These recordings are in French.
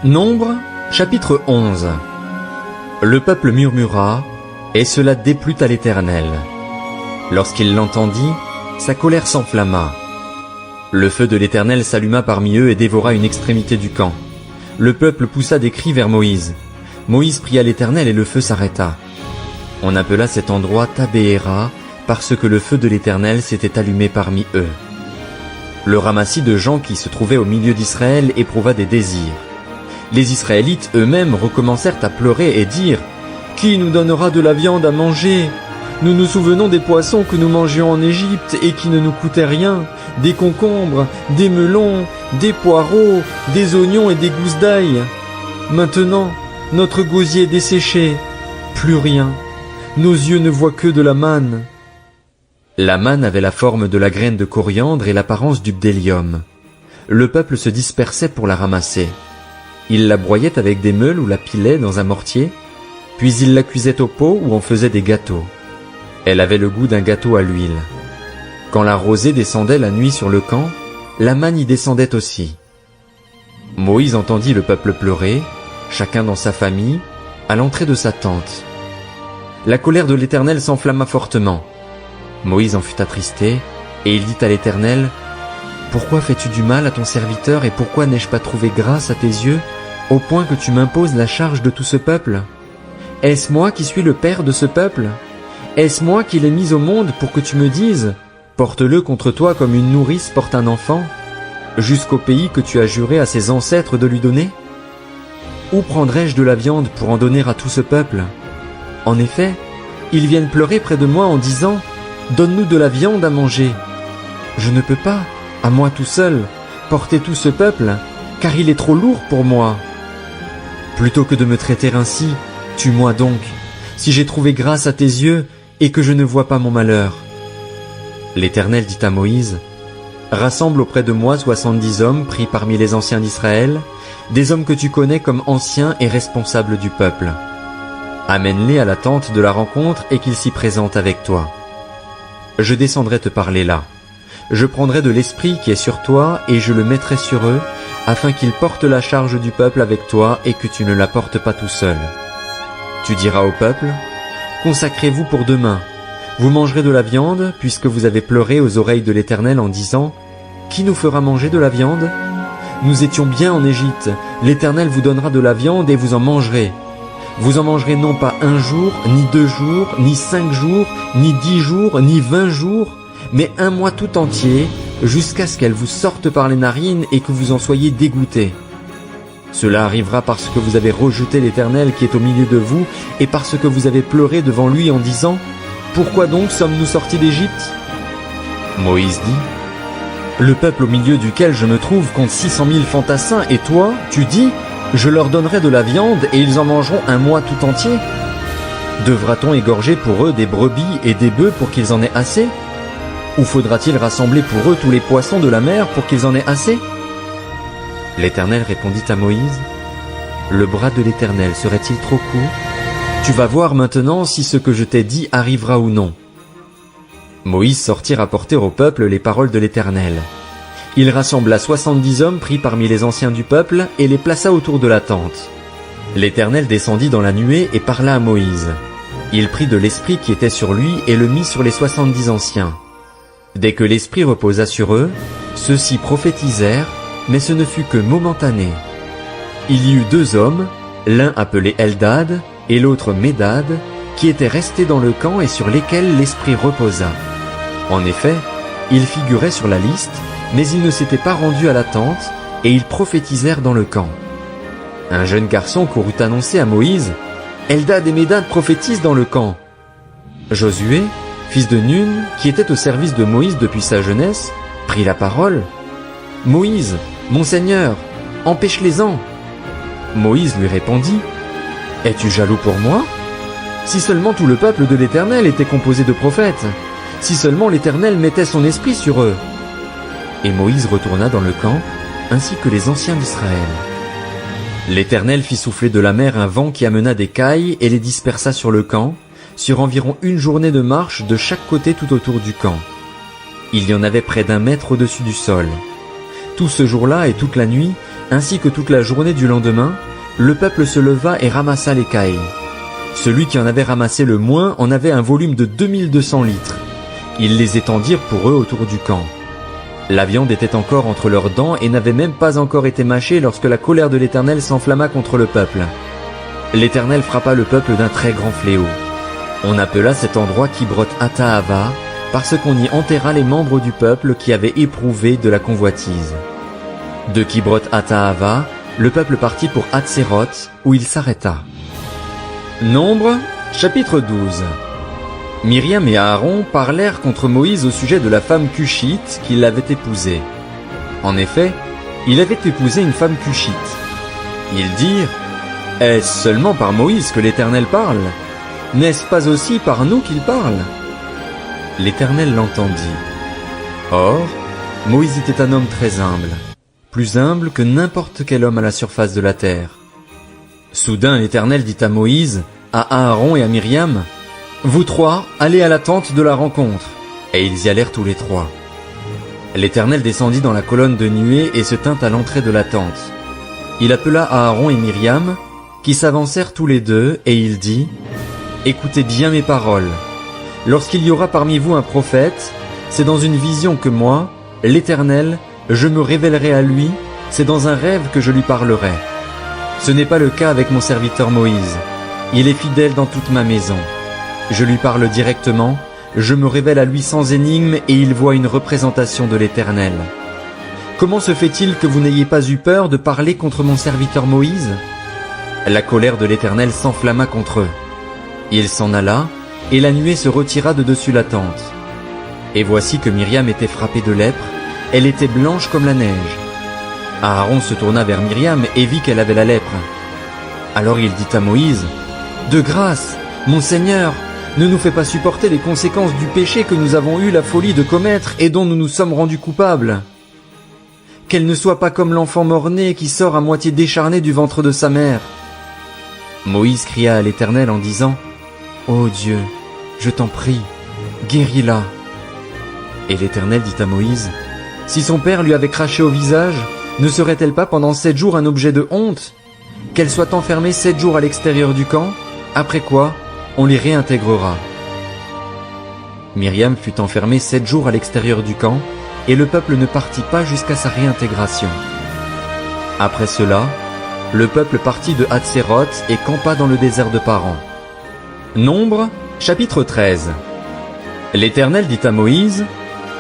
Nombre, chapitre 11. Le peuple murmura, et cela déplut à l'Éternel. Lorsqu'il l'entendit, sa colère s'enflamma. Le feu de l'Éternel s'alluma parmi eux et dévora une extrémité du camp. Le peuple poussa des cris vers Moïse. Moïse pria l'Éternel et le feu s'arrêta. On appela cet endroit Tabéhéra, parce que le feu de l'Éternel s'était allumé parmi eux. Le ramassis de gens qui se trouvaient au milieu d'Israël éprouva des désirs. Les Israélites eux-mêmes recommencèrent à pleurer et dire « Qui nous donnera de la viande à manger ? Nous nous souvenons des poissons que nous mangions en Égypte et qui ne nous coûtaient rien, des concombres, des melons, des poireaux, des oignons et des gousses d'ail. Maintenant, notre gosier est desséché, plus rien. Nos yeux ne voient que de la manne. » La manne avait la forme de la graine de coriandre et l'apparence du bdellium. Le peuple se dispersait pour la ramasser. Il la broyait avec des meules ou la pilait dans un mortier, puis il la cuisait au pot ou en faisait des gâteaux. Elle avait le goût d'un gâteau à l'huile. Quand la rosée descendait la nuit sur le camp, la manne y descendait aussi. Moïse entendit le peuple pleurer, chacun dans sa famille, à l'entrée de sa tente. La colère de l'Éternel s'enflamma fortement. Moïse en fut attristé, et il dit à l'Éternel, « Pourquoi fais-tu du mal à ton serviteur et pourquoi n'ai-je pas trouvé grâce à tes yeux, au point que tu m'imposes la charge de tout ce peuple? Est-ce moi qui suis le père de ce peuple? Est-ce moi qui l'ai mis au monde pour que tu me dises, porte-le contre toi comme une nourrice porte un enfant, jusqu'au pays que tu as juré à ses ancêtres de lui donner? Où prendrais-je de la viande pour en donner à tout ce peuple? En effet, ils viennent pleurer près de moi en disant, donne-nous de la viande à manger. Je ne peux pas, à moi tout seul, porter tout ce peuple, car il est trop lourd pour moi. Plutôt que de me traiter ainsi, tue-moi donc, si j'ai trouvé grâce à tes yeux et que je ne vois pas mon malheur. L'Éternel dit à Moïse, rassemble auprès de moi 70 hommes pris parmi les anciens d'Israël, des hommes que tu connais comme anciens et responsables du peuple. Amène-les à la tente de la rencontre et qu'ils s'y présentent avec toi. Je descendrai te parler là. Je prendrai de l'esprit qui est sur toi et je le mettrai sur eux, afin qu'ils portent la charge du peuple avec toi et que tu ne la portes pas tout seul. Tu diras au peuple, consacrez-vous pour demain. Vous mangerez de la viande, puisque vous avez pleuré aux oreilles de l'Éternel en disant, qui nous fera manger de la viande? Nous étions bien en Égypte. L'Éternel vous donnera de la viande et vous en mangerez. Vous en mangerez non pas 1 jour, ni 2 jours, ni 5 jours, ni 10 jours, ni 20 jours, mais 1 mois tout entier, jusqu'à ce qu'elle vous sorte par les narines et que vous en soyez dégoûtés. Cela arrivera parce que vous avez rejeté l'Éternel qui est au milieu de vous, et parce que vous avez pleuré devant lui en disant, pourquoi donc sommes-nous sortis d'Égypte? Moïse dit, le peuple au milieu duquel je me trouve compte 600 000 fantassins, et toi, tu dis, je leur donnerai de la viande et ils en mangeront 1 mois tout entier. Devra-t-on égorger pour eux des brebis et des bœufs pour qu'ils en aient assez? Ou faudra-t-il rassembler pour eux tous les poissons de la mer pour qu'ils en aient assez? L'Éternel répondit à Moïse, le bras de l'Éternel serait-il trop court? Tu vas voir maintenant si ce que je t'ai dit arrivera ou non. Moïse sortit rapporter au peuple les paroles de l'Éternel. Il rassembla 70 hommes pris parmi les anciens du peuple et les plaça autour de la tente. L'Éternel descendit dans la nuée et parla à Moïse. Il prit de l'esprit qui était sur lui et le mit sur les 70 anciens. Dès que l'esprit reposa sur eux, ceux-ci prophétisèrent, mais ce ne fut que momentané. Il y eut 2 hommes, l'un appelé Eldad et l'autre Médad, qui étaient restés dans le camp et sur lesquels l'esprit reposa. En effet, ils figuraient sur la liste, mais ils ne s'étaient pas rendus à la tente, et ils prophétisèrent dans le camp. Un jeune garçon courut annoncer à Moïse, « Eldad et Médad prophétisent dans le camp. » Josué, fils de Nun, qui était au service de Moïse depuis sa jeunesse, prit la parole. « Moïse, mon Seigneur, empêche-les-en. » Moïse lui répondit, « Es-tu jaloux pour moi? Si seulement tout le peuple de l'Éternel était composé de prophètes, si seulement l'Éternel mettait son esprit sur eux. » Et Moïse retourna dans le camp, ainsi que les anciens d'Israël. L'Éternel fit souffler de la mer un vent qui amena des cailles et les dispersa sur le camp, sur environ 1 journée de marche de chaque côté tout autour du camp. Il y en avait près d'1 mètre au-dessus du sol. Tout ce jour-là et toute la nuit, ainsi que toute la journée du lendemain, le peuple se leva et ramassa l'écaille. Celui qui en avait ramassé le moins en avait un volume de 2200 litres. Ils les étendirent pour eux autour du camp. La viande était encore entre leurs dents et n'avait même pas encore été mâchée lorsque la colère de l'Éternel s'enflamma contre le peuple. L'Éternel frappa le peuple d'un très grand fléau. On appela cet endroit Kibrot Hattaava, parce qu'on y enterra les membres du peuple qui avaient éprouvé de la convoitise. De Kibrot Hattaava, le peuple partit pour Hatséroth, où il s'arrêta. Nombre, chapitre 12. Myriam et Aaron parlèrent contre Moïse au sujet de la femme cushite qu'il avait épousée. En effet, il avait épousé une femme cushite. Ils dirent: Est-ce seulement par Moïse que l'Éternel parle? N'est-ce pas aussi par nous qu'il parle? L'Éternel l'entendit. Or, Moïse était un homme très humble, plus humble que n'importe quel homme à la surface de la terre. Soudain l'Éternel dit à Moïse, à Aaron et à Myriam: Vous trois, allez à la tente de la rencontre. Et ils y allèrent tous les trois. L'Éternel descendit dans la colonne de nuée et se tint à l'entrée de la tente. Il appela Aaron et Myriam, qui s'avancèrent tous les deux, et il dit: Écoutez bien mes paroles. Lorsqu'il y aura parmi vous un prophète, c'est dans une vision que moi, l'Éternel, je me révélerai à lui, c'est dans un rêve que je lui parlerai. Ce n'est pas le cas avec mon serviteur Moïse. Il est fidèle dans toute ma maison. Je lui parle directement, je me révèle à lui sans énigme et il voit une représentation de l'Éternel. Comment se fait-il que vous n'ayez pas eu peur de parler contre mon serviteur Moïse? La colère de l'Éternel s'enflamma contre eux. Il s'en alla, et la nuée se retira de dessus la tente. Et voici que Myriam était frappée de lèpre, elle était blanche comme la neige. Aaron se tourna vers Myriam et vit qu'elle avait la lèpre. Alors il dit à Moïse: De grâce, mon Seigneur, ne nous fais pas supporter les conséquences du péché que nous avons eu la folie de commettre et dont nous nous sommes rendus coupables. Qu'elle ne soit pas comme l'enfant mort-né qui sort à moitié décharné du ventre de sa mère. Moïse cria à l'Éternel en disant: Ô Dieu, je t'en prie, guéris-la. Et l'Éternel dit à Moïse: Si son père lui avait craché au visage, ne serait-elle pas pendant 7 jours un objet de honte? Qu'elle soit enfermée 7 jours à l'extérieur du camp, après quoi on les réintégrera. Myriam fut enfermée 7 jours à l'extérieur du camp, et le peuple ne partit pas jusqu'à sa réintégration. Après cela, le peuple partit de Hatséroth et campa dans le désert de Paran. Nombre, chapitre 13. L'Éternel dit à Moïse: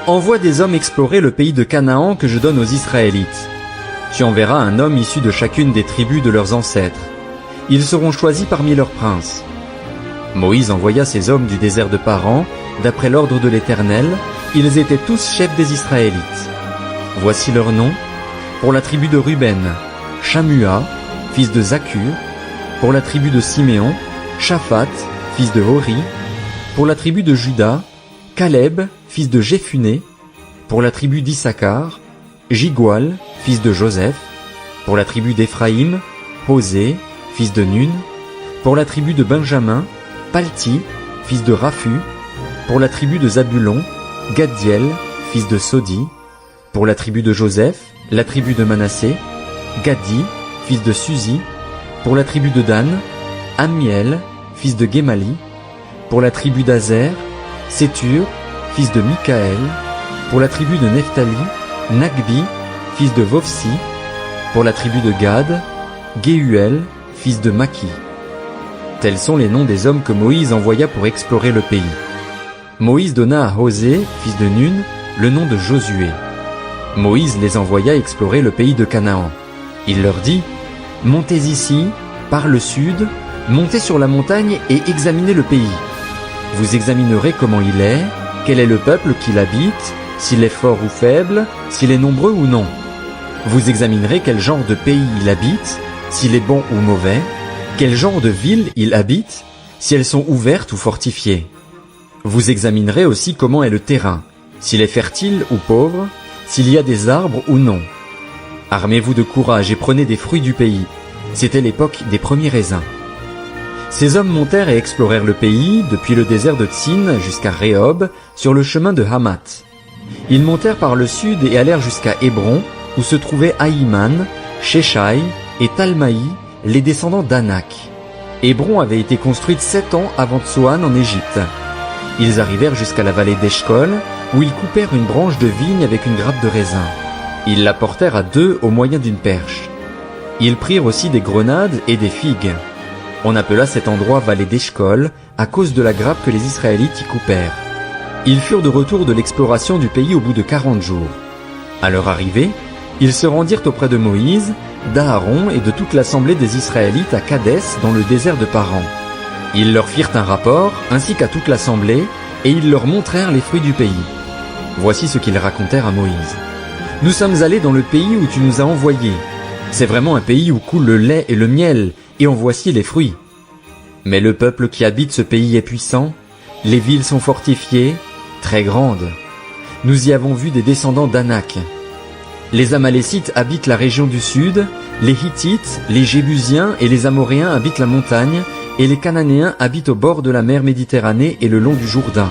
Envoie des hommes explorer le pays de Canaan que je donne aux Israélites. Tu enverras un homme issu de chacune des tribus de leurs ancêtres. Ils seront choisis parmi leurs princes. Moïse envoya ces hommes du désert de Paran, d'après l'ordre de l'Éternel. Ils étaient tous chefs des Israélites. Voici leurs noms. Pour la tribu de Ruben, Shamua, fils de Zakur. Pour la tribu de Siméon, Shaphat, fils de Hori. Pour la tribu de Juda, Caleb, fils de Jéphuné. Pour la tribu d'Issachar, Jigual, fils de Joseph. Pour la tribu d'Éphraïm, Hosée, fils de Nun. Pour la tribu de Benjamin, Palti, fils de Raphu. Pour la tribu de Zabulon, Gaddiel, fils de Sodi. Pour la tribu de Joseph, la tribu de Manassé, Gadi, fils de Suzi. Pour la tribu de Dan, Amiel, fils de Guémali. Pour la tribu d'Azer, Sétur, fils de Mikaël. Pour la tribu de Nephtali, Nagbi, fils de Vovsi. Pour la tribu de Gad, Géuel, fils de Maki. Tels sont les noms des hommes que Moïse envoya pour explorer le pays. Moïse donna à Hosée, fils de Nun, le nom de Josué. Moïse les envoya explorer le pays de Canaan. Il leur dit: Montez ici, par le sud, montez sur la montagne et examinez le pays. Vous examinerez comment il est, quel est le peuple qui l'habite, s'il est fort ou faible, s'il est nombreux ou non. Vous examinerez quel genre de pays il habite, s'il est bon ou mauvais, quel genre de ville il habite, si elles sont ouvertes ou fortifiées. Vous examinerez aussi comment est le terrain, s'il est fertile ou pauvre, s'il y a des arbres ou non. Armez-vous de courage et prenez des fruits du pays. C'était l'époque des premiers raisins. Ces hommes montèrent et explorèrent le pays, depuis le désert de Tsin jusqu'à Rehob, sur le chemin de Hamath. Ils montèrent par le sud et allèrent jusqu'à Hébron, où se trouvaient Ahiman, Sheshai et Talmaï, les descendants d'Anak. Hébron avait été construite 7 ans avant Tsoan en Égypte. Ils arrivèrent jusqu'à la vallée d'Eshcol, où ils coupèrent une branche de vigne avec une grappe de raisin. Ils la portèrent à 2 au moyen d'une perche. Ils prirent aussi des grenades et des figues. On appela cet endroit vallée d'Eshcol à cause de la grappe que les Israélites y coupèrent. Ils furent de retour de l'exploration du pays au bout de 40 jours. À leur arrivée, ils se rendirent auprès de Moïse, d'Aaron et de toute l'assemblée des Israélites à Kadès dans le désert de Paran. Ils leur firent un rapport, ainsi qu'à toute l'assemblée, et ils leur montrèrent les fruits du pays. Voici ce qu'ils racontèrent à Moïse. « Nous sommes allés dans le pays où tu nous as envoyés. C'est vraiment un pays où coule le lait et le miel, et en voici les fruits. Mais le peuple qui habite ce pays est puissant, les villes sont fortifiées, très grandes. Nous y avons vu des descendants d'Anak. Les Amalécites habitent la région du sud, les Hittites, les Jébusiens et les Amoréens habitent la montagne, et les Cananéens habitent au bord de la mer Méditerranée et le long du Jourdain. »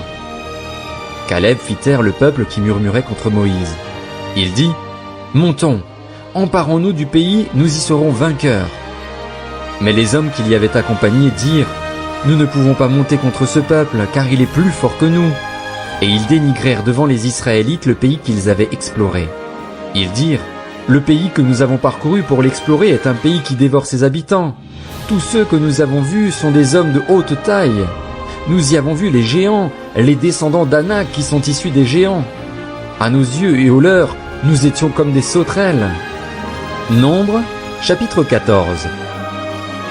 Caleb fit taire le peuple qui murmurait contre Moïse. Il dit, « Montons, emparons-nous du pays, nous y serons vainqueurs. » Mais les hommes qui l'y avaient accompagné dirent, « Nous ne pouvons pas monter contre ce peuple, car il est plus fort que nous. » Et ils dénigrèrent devant les Israélites le pays qu'ils avaient exploré. Ils dirent, « Le pays que nous avons parcouru pour l'explorer est un pays qui dévore ses habitants. Tous ceux que nous avons vus sont des hommes de haute taille. Nous y avons vu les géants, les descendants d'Anak qui sont issus des géants. À nos yeux et aux leurs, nous étions comme des sauterelles. » Nombre, chapitre 14.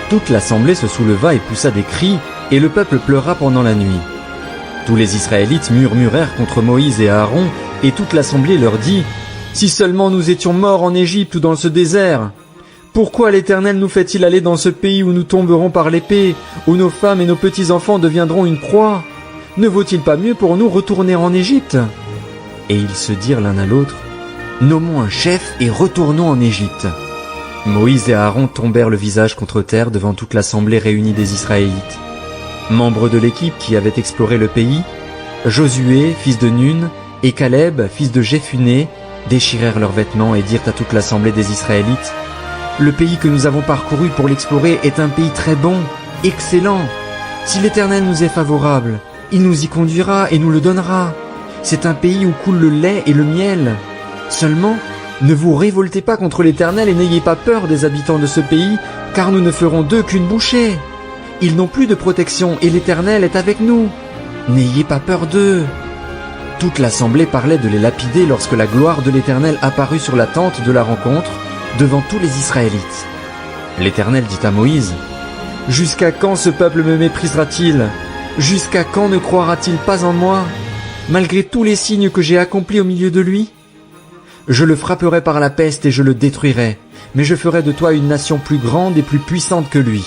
Toute l'assemblée se souleva et poussa des cris, et le peuple pleura pendant la nuit. Tous les Israélites murmurèrent contre Moïse et Aaron, et toute l'assemblée leur dit, « Si seulement nous étions morts en Égypte ou dans ce désert! Pourquoi l'Éternel nous fait-il aller dans ce pays où nous tomberons par l'épée, où nos femmes et nos petits-enfants deviendront une proie? Ne vaut-il pas mieux pour nous retourner en Égypte ?» Et ils se dirent l'un à l'autre, « Nommons un chef et retournons en Égypte. » Moïse et Aaron tombèrent le visage contre terre devant toute l'assemblée réunie des Israélites. Membres de l'équipe qui avait exploré le pays, Josué, fils de Nun, et Caleb, fils de Jephuné, déchirèrent leurs vêtements et dirent à toute l'assemblée des Israélites, « Le pays que nous avons parcouru pour l'explorer est un pays très bon, excellent. Si l'Éternel nous est favorable, il nous y conduira et nous le donnera. C'est un pays où coule le lait et le miel. Seulement, ne vous révoltez pas contre l'Éternel et n'ayez pas peur des habitants de ce pays, car nous ne ferons d'eux qu'une bouchée. Ils n'ont plus de protection et l'Éternel est avec nous. N'ayez pas peur d'eux. » Toute l'assemblée parlait de les lapider lorsque la gloire de l'Éternel apparut sur la tente de la rencontre, devant tous les Israélites. L'Éternel dit à Moïse, « Jusqu'à quand ce peuple me méprisera-t-il? Jusqu'à quand ne croira-t-il pas en moi, malgré tous les signes que j'ai accomplis au milieu de lui? Je le frapperai par la peste et je le détruirai, mais je ferai de toi une nation plus grande et plus puissante que lui. »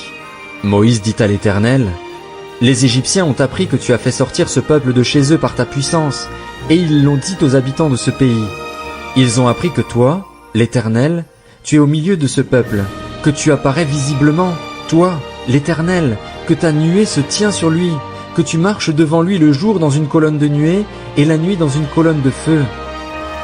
Moïse dit à l'Éternel, « Les Égyptiens ont appris que tu as fait sortir ce peuple de chez eux par ta puissance, et ils l'ont dit aux habitants de ce pays. Ils ont appris que toi, l'Éternel, tu es au milieu de ce peuple, que tu apparais visiblement, toi, l'Éternel, que ta nuée se tient sur lui, que tu marches devant lui le jour dans une colonne de nuée et la nuit dans une colonne de feu.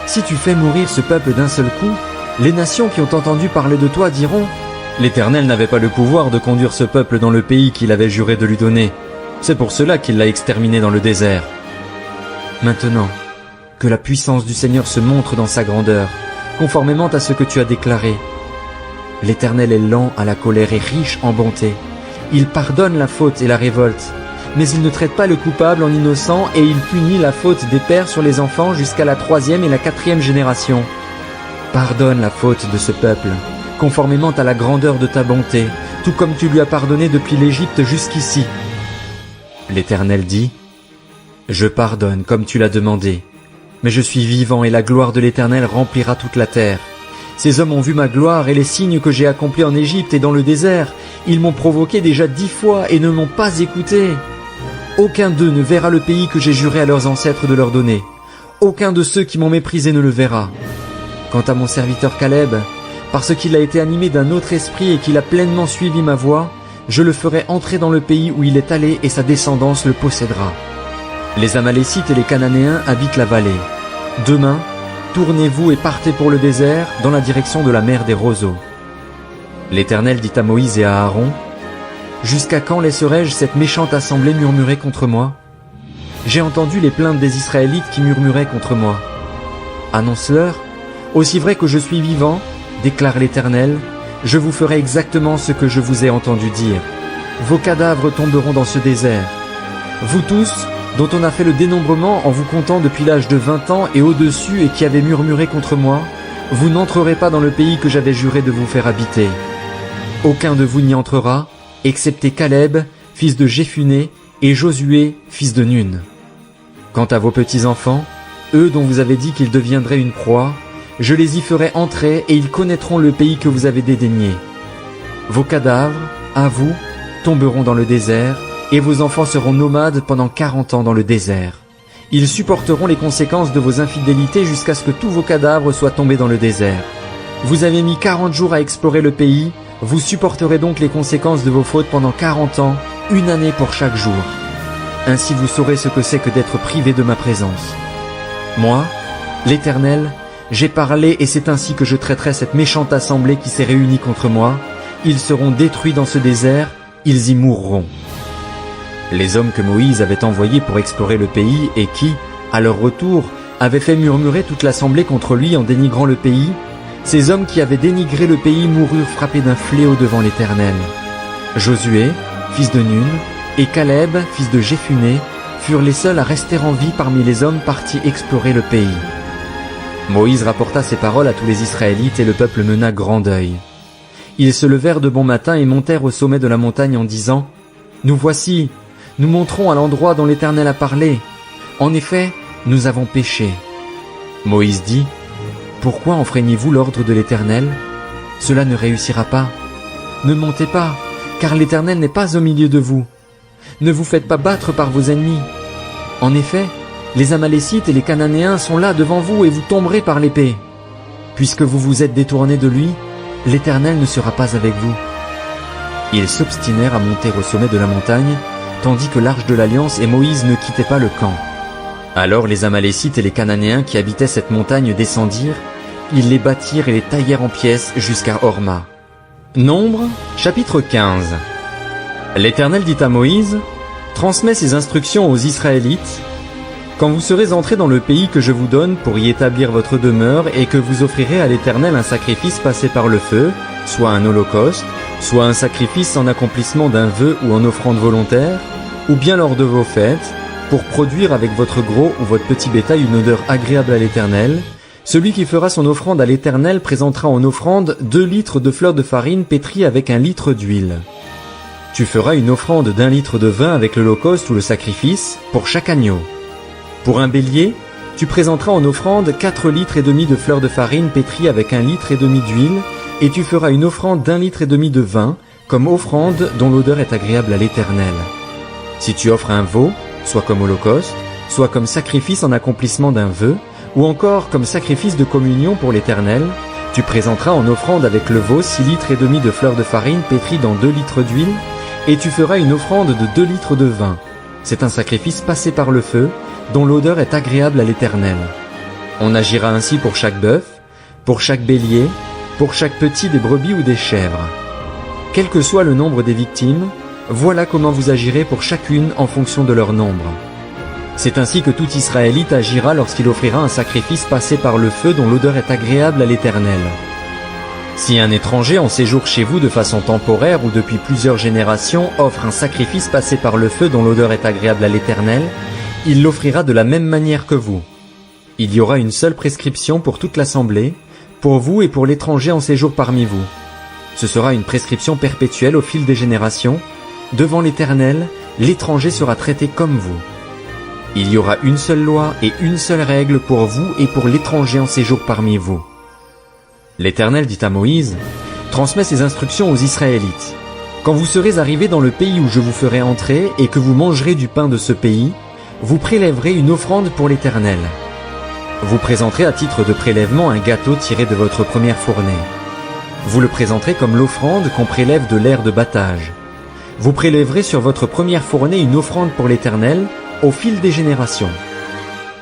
Si tu fais mourir ce peuple d'un seul coup, les nations qui ont entendu parler de toi diront, « L'Éternel n'avait pas le pouvoir de conduire ce peuple dans le pays qu'il avait juré de lui donner. C'est pour cela qu'il l'a exterminé dans le désert. » Maintenant, que la puissance du Seigneur se montre dans sa grandeur, conformément à ce que tu as déclaré. L'Éternel est lent à la colère et riche en bonté. Il pardonne la faute et la révolte, mais il ne traite pas le coupable en innocent et il punit la faute des pères sur les enfants jusqu'à la 3e et la 4e génération. Pardonne la faute de ce peuple, conformément à la grandeur de ta bonté, tout comme tu lui as pardonné depuis l'Égypte jusqu'ici. L'Éternel dit, « Je pardonne comme tu l'as demandé. Mais je suis vivant et la gloire de l'Éternel remplira toute la terre. Ces hommes ont vu ma gloire et les signes que j'ai accomplis en Égypte et dans le désert. Ils m'ont provoqué déjà 10 fois et ne m'ont pas écouté. Aucun d'eux ne verra le pays que j'ai juré à leurs ancêtres de leur donner. Aucun de ceux qui m'ont méprisé ne le verra. Quant à mon serviteur Caleb, parce qu'il a été animé d'un autre esprit et qu'il a pleinement suivi ma voie, je le ferai entrer dans le pays où il est allé et sa descendance le possédera. Les Amalécites et les Cananéens habitent la vallée. Demain, tournez-vous et partez pour le désert, dans la direction de la mer des roseaux. » L'Éternel dit à Moïse et à Aaron, « Jusqu'à quand laisserai-je cette méchante assemblée murmurer contre moi? J'ai entendu les plaintes des Israélites qui murmuraient contre moi. Annonce-leur, aussi vrai que je suis vivant, déclare l'Éternel, je vous ferai exactement ce que je vous ai entendu dire. Vos cadavres tomberont dans ce désert. Vous tous, dont on a fait le dénombrement en vous comptant depuis l'âge de 20 ans et au-dessus et qui avez murmuré contre moi, vous n'entrerez pas dans le pays que j'avais juré de vous faire habiter. Aucun de vous n'y entrera, excepté Caleb, fils de Jéphuné, et Josué, fils de Nun. Quant à vos petits-enfants, eux dont vous avez dit qu'ils deviendraient une proie, je les y ferai entrer et ils connaîtront le pays que vous avez dédaigné. Vos cadavres, à vous, tomberont dans le désert, et vos enfants seront nomades pendant 40 ans dans le désert. Ils supporteront les conséquences de vos infidélités jusqu'à ce que tous vos cadavres soient tombés dans le désert. Vous avez mis 40 jours à explorer le pays, vous supporterez donc les conséquences de vos fautes pendant 40 ans, une année pour chaque jour. Ainsi vous saurez ce que c'est que d'être privé de ma présence. Moi, l'Éternel, j'ai parlé et c'est ainsi que je traiterai cette méchante assemblée qui s'est réunie contre moi. Ils seront détruits dans ce désert, ils y mourront. » Les hommes que Moïse avait envoyés pour explorer le pays et qui, à leur retour, avaient fait murmurer toute l'assemblée contre lui en dénigrant le pays, ces hommes qui avaient dénigré le pays moururent frappés d'un fléau devant l'Éternel. Josué, fils de Nun, et Caleb, fils de Jéphuné, furent les seuls à rester en vie parmi les hommes partis explorer le pays. Moïse rapporta ces paroles à tous les Israélites et le peuple mena grand deuil. Ils se levèrent de bon matin et montèrent au sommet de la montagne en disant « Nous voici, nous monterons à l'endroit dont l'Éternel a parlé. En effet, nous avons péché. » Moïse dit « Pourquoi enfreignez-vous l'ordre de l'Éternel? Cela ne réussira pas. Ne montez pas, car l'Éternel n'est pas au milieu de vous. Ne vous faites pas battre par vos ennemis. En effet, les Amalécites et les Cananéens sont là devant vous et vous tomberez par l'épée. Puisque vous vous êtes détournés de lui, l'Éternel ne sera pas avec vous. » Ils s'obstinèrent à monter au sommet de la montagne, tandis que l'arche de l'Alliance et Moïse ne quittaient pas le camp. Alors les Amalécites et les Cananéens qui habitaient cette montagne descendirent, ils les battirent et les taillèrent en pièces jusqu'à Horma. Nombre, chapitre 15. L'Éternel dit à Moïse, « Transmets ces instructions aux Israélites. Quand vous serez entrés dans le pays que je vous donne pour y établir votre demeure et que vous offrirez à l'Éternel un sacrifice passé par le feu, soit un holocauste, soit un sacrifice en accomplissement d'un vœu ou en offrande volontaire, ou bien lors de vos fêtes, pour produire avec votre gros ou votre petit bétail une odeur agréable à l'Éternel, celui qui fera son offrande à l'Éternel présentera en offrande 2 litres de fleur de farine pétrie avec 1 litre d'huile. Tu feras une offrande d'1 litre de vin avec l'holocauste ou le sacrifice pour chaque agneau. Pour un bélier, tu présenteras en offrande 4 litres et demi de fleur de farine pétrie avec 1 litre et demi d'huile, et tu feras une offrande d'1 litre et demi de vin, comme offrande dont l'odeur est agréable à l'Éternel. Si tu offres un veau, soit comme holocauste, soit comme sacrifice en accomplissement d'un vœu, ou encore comme sacrifice de communion pour l'Éternel, tu présenteras en offrande avec le veau 6 litres et demi de fleur de farine pétrie dans 2 litres d'huile, et tu feras une offrande de 2 litres de vin. C'est un sacrifice passé par le feu, dont l'odeur est agréable à l'Éternel. On agira ainsi pour chaque bœuf, pour chaque bélier, pour chaque petit des brebis ou des chèvres. Quel que soit le nombre des victimes, voilà comment vous agirez pour chacune en fonction de leur nombre. C'est ainsi que tout Israélite agira lorsqu'il offrira un sacrifice passé par le feu dont l'odeur est agréable à l'Éternel. Si un étranger en séjour chez vous de façon temporaire ou depuis plusieurs générations offre un sacrifice passé par le feu dont l'odeur est agréable à l'Éternel, il l'offrira de la même manière que vous. Il y aura une seule prescription pour toute l'assemblée, pour vous et pour l'étranger en séjour parmi vous. Ce sera une prescription perpétuelle au fil des générations. Devant l'Éternel, l'étranger sera traité comme vous. Il y aura une seule loi et une seule règle pour vous et pour l'étranger en séjour parmi vous. L'Éternel dit à Moïse, « Transmets ces instructions aux Israélites. Quand vous serez arrivés dans le pays où je vous ferai entrer et que vous mangerez du pain de ce pays, vous prélèverez une offrande pour l'Éternel. Vous présenterez à titre de prélèvement un gâteau tiré de votre première fournée. Vous le présenterez comme l'offrande qu'on prélève de l'aire de battage. Vous prélèverez sur votre première fournée une offrande pour l'Éternel au fil des générations.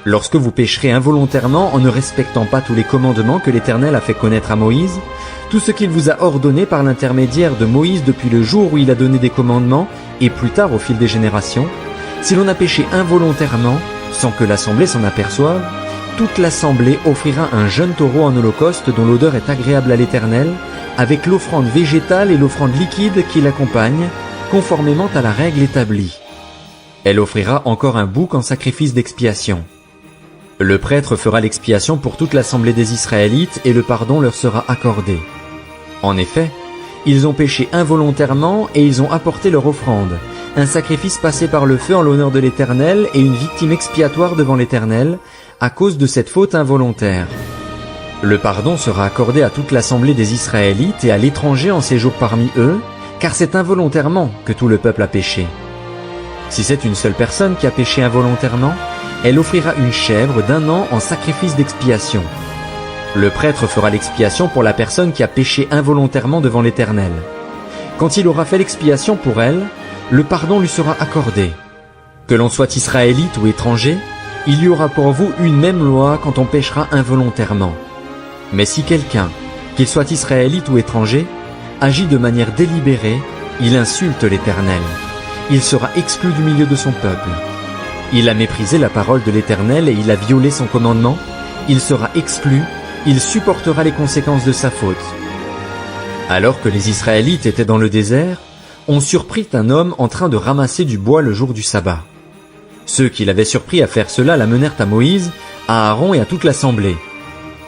Lorsque vous pécherez involontairement en ne respectant pas tous les commandements que l'Éternel a fait connaître à Moïse, tout ce qu'il vous a ordonné par l'intermédiaire de Moïse depuis le jour où il a donné des commandements et plus tard au fil des générations, si l'on a péché involontairement, sans que l'assemblée s'en aperçoive, toute l'assemblée offrira un jeune taureau en holocauste dont l'odeur est agréable à l'Éternel, avec l'offrande végétale et l'offrande liquide qui l'accompagne, conformément à la règle établie. Elle offrira encore un bouc en sacrifice d'expiation. Le prêtre fera l'expiation pour toute l'assemblée des Israélites et le pardon leur sera accordé. En effet, ils ont péché involontairement et ils ont apporté leur offrande, un sacrifice passé par le feu en l'honneur de l'Éternel et une victime expiatoire devant l'Éternel, à cause de cette faute involontaire. Le pardon sera accordé à toute l'assemblée des Israélites et à l'étranger en séjour parmi eux, car c'est involontairement que tout le peuple a péché. Si c'est une seule personne qui a péché involontairement, elle offrira une chèvre d'1 an en sacrifice d'expiation. Le prêtre fera l'expiation pour la personne qui a péché involontairement devant l'Éternel. Quand il aura fait l'expiation pour elle, le pardon lui sera accordé. Que l'on soit israélite ou étranger, il y aura pour vous une même loi quand on péchera involontairement. Mais si quelqu'un, qu'il soit israélite ou étranger, agit de manière délibérée, il insulte l'Éternel. Il sera exclu du milieu de son peuple. Il a méprisé la parole de l'Éternel et il a violé son commandement, il sera exclu, il supportera les conséquences de sa faute. Alors que les Israélites étaient dans le désert, on surprit un homme en train de ramasser du bois le jour du sabbat. Ceux qui l'avaient surpris à faire cela l'amenèrent à Moïse, à Aaron et à toute l'assemblée.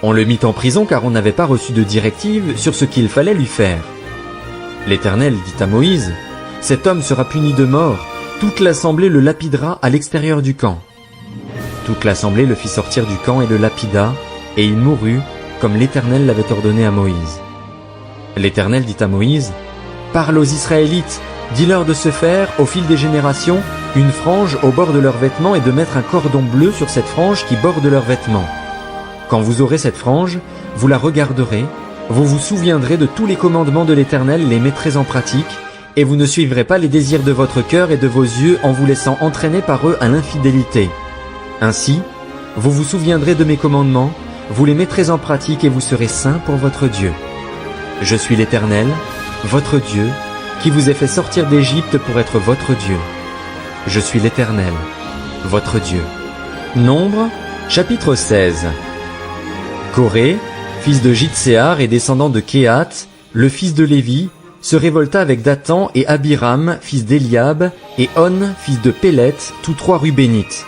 On le mit en prison car on n'avait pas reçu de directive sur ce qu'il fallait lui faire. L'Éternel dit à Moïse, « Cet homme sera puni de mort, toute l'assemblée le lapidera à l'extérieur du camp. » Toute l'assemblée le fit sortir du camp et le lapida, et il mourut, comme l'Éternel l'avait ordonné à Moïse. L'Éternel dit à Moïse, « Parle aux Israélites, dis-leur de se faire, au fil des générations, une frange au bord de leurs vêtements et de mettre un cordon bleu sur cette frange qui borde leurs vêtements. Quand vous aurez cette frange, vous la regarderez, vous vous souviendrez de tous les commandements de l'Éternel, les mettrez en pratique, et vous ne suivrez pas les désirs de votre cœur et de vos yeux en vous laissant entraîner par eux à l'infidélité. Ainsi, vous vous souviendrez de mes commandements, vous les mettrez en pratique et vous serez saints pour votre Dieu. Je suis l'Éternel, votre Dieu, qui vous ai fait sortir d'Égypte pour être votre Dieu. Je suis l'Éternel, votre Dieu. Nombre, chapitre 16. Coré, fils de Jitséar et descendant de Kéhat, le fils de Lévi, se révolta avec Dathan et Abiram, fils d'Éliab, et On, fils de Pélet, tous 3 Rubénites.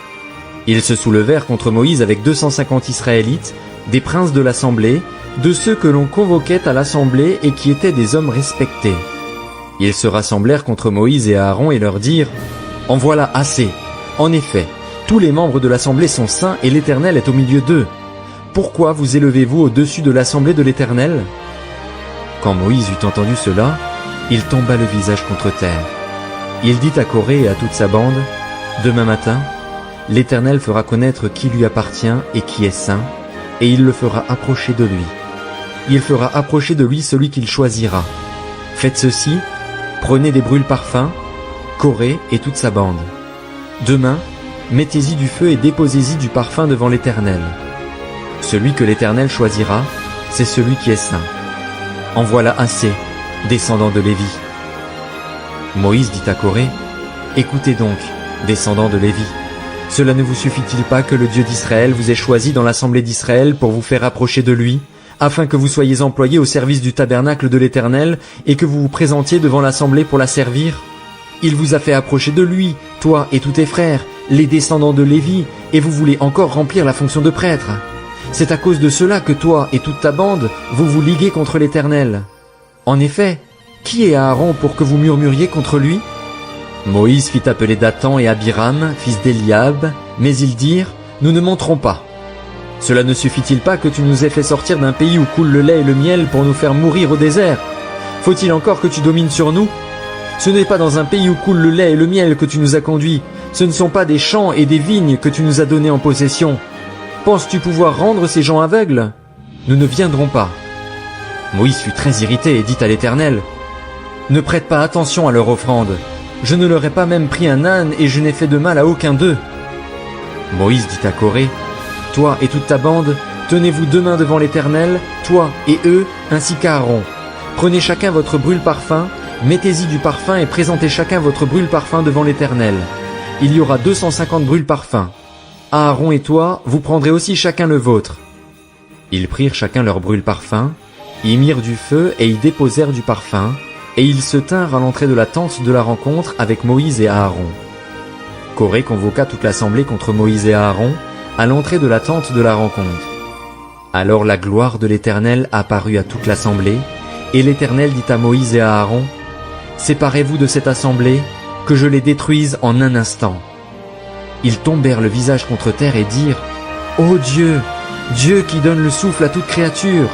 Ils se soulevèrent contre Moïse avec 250 Israélites, des princes de l'assemblée, de ceux que l'on convoquait à l'assemblée et qui étaient des hommes respectés. Ils se rassemblèrent contre Moïse et Aaron et leur dirent, « En voilà assez. En effet, tous les membres de l'assemblée sont saints et l'Éternel est au milieu d'eux. Pourquoi vous élevez-vous au-dessus de l'assemblée de l'Éternel ?» Quand Moïse eut entendu cela, il tomba le visage contre terre. Il dit à Coré et à toute sa bande, « Demain matin, l'Éternel fera connaître qui lui appartient et qui est saint, et il le fera approcher de lui. Il fera approcher de lui celui qu'il choisira. Faites ceci, prenez des brûle-parfums, Coré et toute sa bande. Demain, mettez-y du feu et déposez-y du parfum devant l'Éternel. Celui que l'Éternel choisira, c'est celui qui est saint. En voilà assez, descendants de Lévi. » Moïse dit à Coré, « Écoutez donc, descendants de Lévi. Cela ne vous suffit-il pas que le Dieu d'Israël vous ait choisi dans l'assemblée d'Israël pour vous faire approcher de lui, afin que vous soyez employés au service du tabernacle de l'Éternel et que vous vous présentiez devant l'assemblée pour la servir? Il vous a fait approcher de lui, toi et tous tes frères, les descendants de Lévi, et vous voulez encore remplir la fonction de prêtre. C'est à cause de cela que toi et toute ta bande, vous vous liguez contre l'Éternel. En effet, qui est Aaron pour que vous murmuriez contre lui? » Moïse fit appeler Dathan et Abiram, fils d'Éliab, mais ils dirent, « Nous ne monterons pas. Cela ne suffit-il pas que tu nous aies fait sortir d'un pays où coule le lait et le miel pour nous faire mourir au désert? Faut-il encore que tu domines sur nous? Ce n'est pas dans un pays où coule le lait et le miel que tu nous as conduits, ce ne sont pas des champs et des vignes que tu nous as donnés en possession. Penses-tu pouvoir rendre ces gens aveugles? Nous ne viendrons pas. » Moïse fut très irrité et dit à l'Éternel, « Ne prête pas attention à leur offrande. Je ne leur ai pas même pris un âne et je n'ai fait de mal à aucun d'eux. » Moïse dit à Coré, « Toi et toute ta bande, tenez-vous deux mains devant l'Éternel, toi et eux, ainsi qu'Aaron. Prenez chacun votre brûle-parfum, mettez-y du parfum et présentez chacun votre brûle-parfum devant l'Éternel. Il y aura 250 brûle-parfums. Aaron et toi, vous prendrez aussi chacun le vôtre. » Ils prirent chacun leur brûle-parfum, y mirent du feu et y déposèrent du parfum, et ils se tinrent à l'entrée de la tente de la rencontre avec Moïse et Aaron. Coré convoqua toute l'assemblée contre Moïse et Aaron à l'entrée de la tente de la rencontre. Alors la gloire de l'Éternel apparut à toute l'assemblée, et l'Éternel dit à Moïse et à Aaron, « Séparez-vous de cette assemblée, que je les détruise en un instant. » Ils tombèrent le visage contre terre et dirent, « Ô Dieu, Dieu qui donne le souffle à toute créature,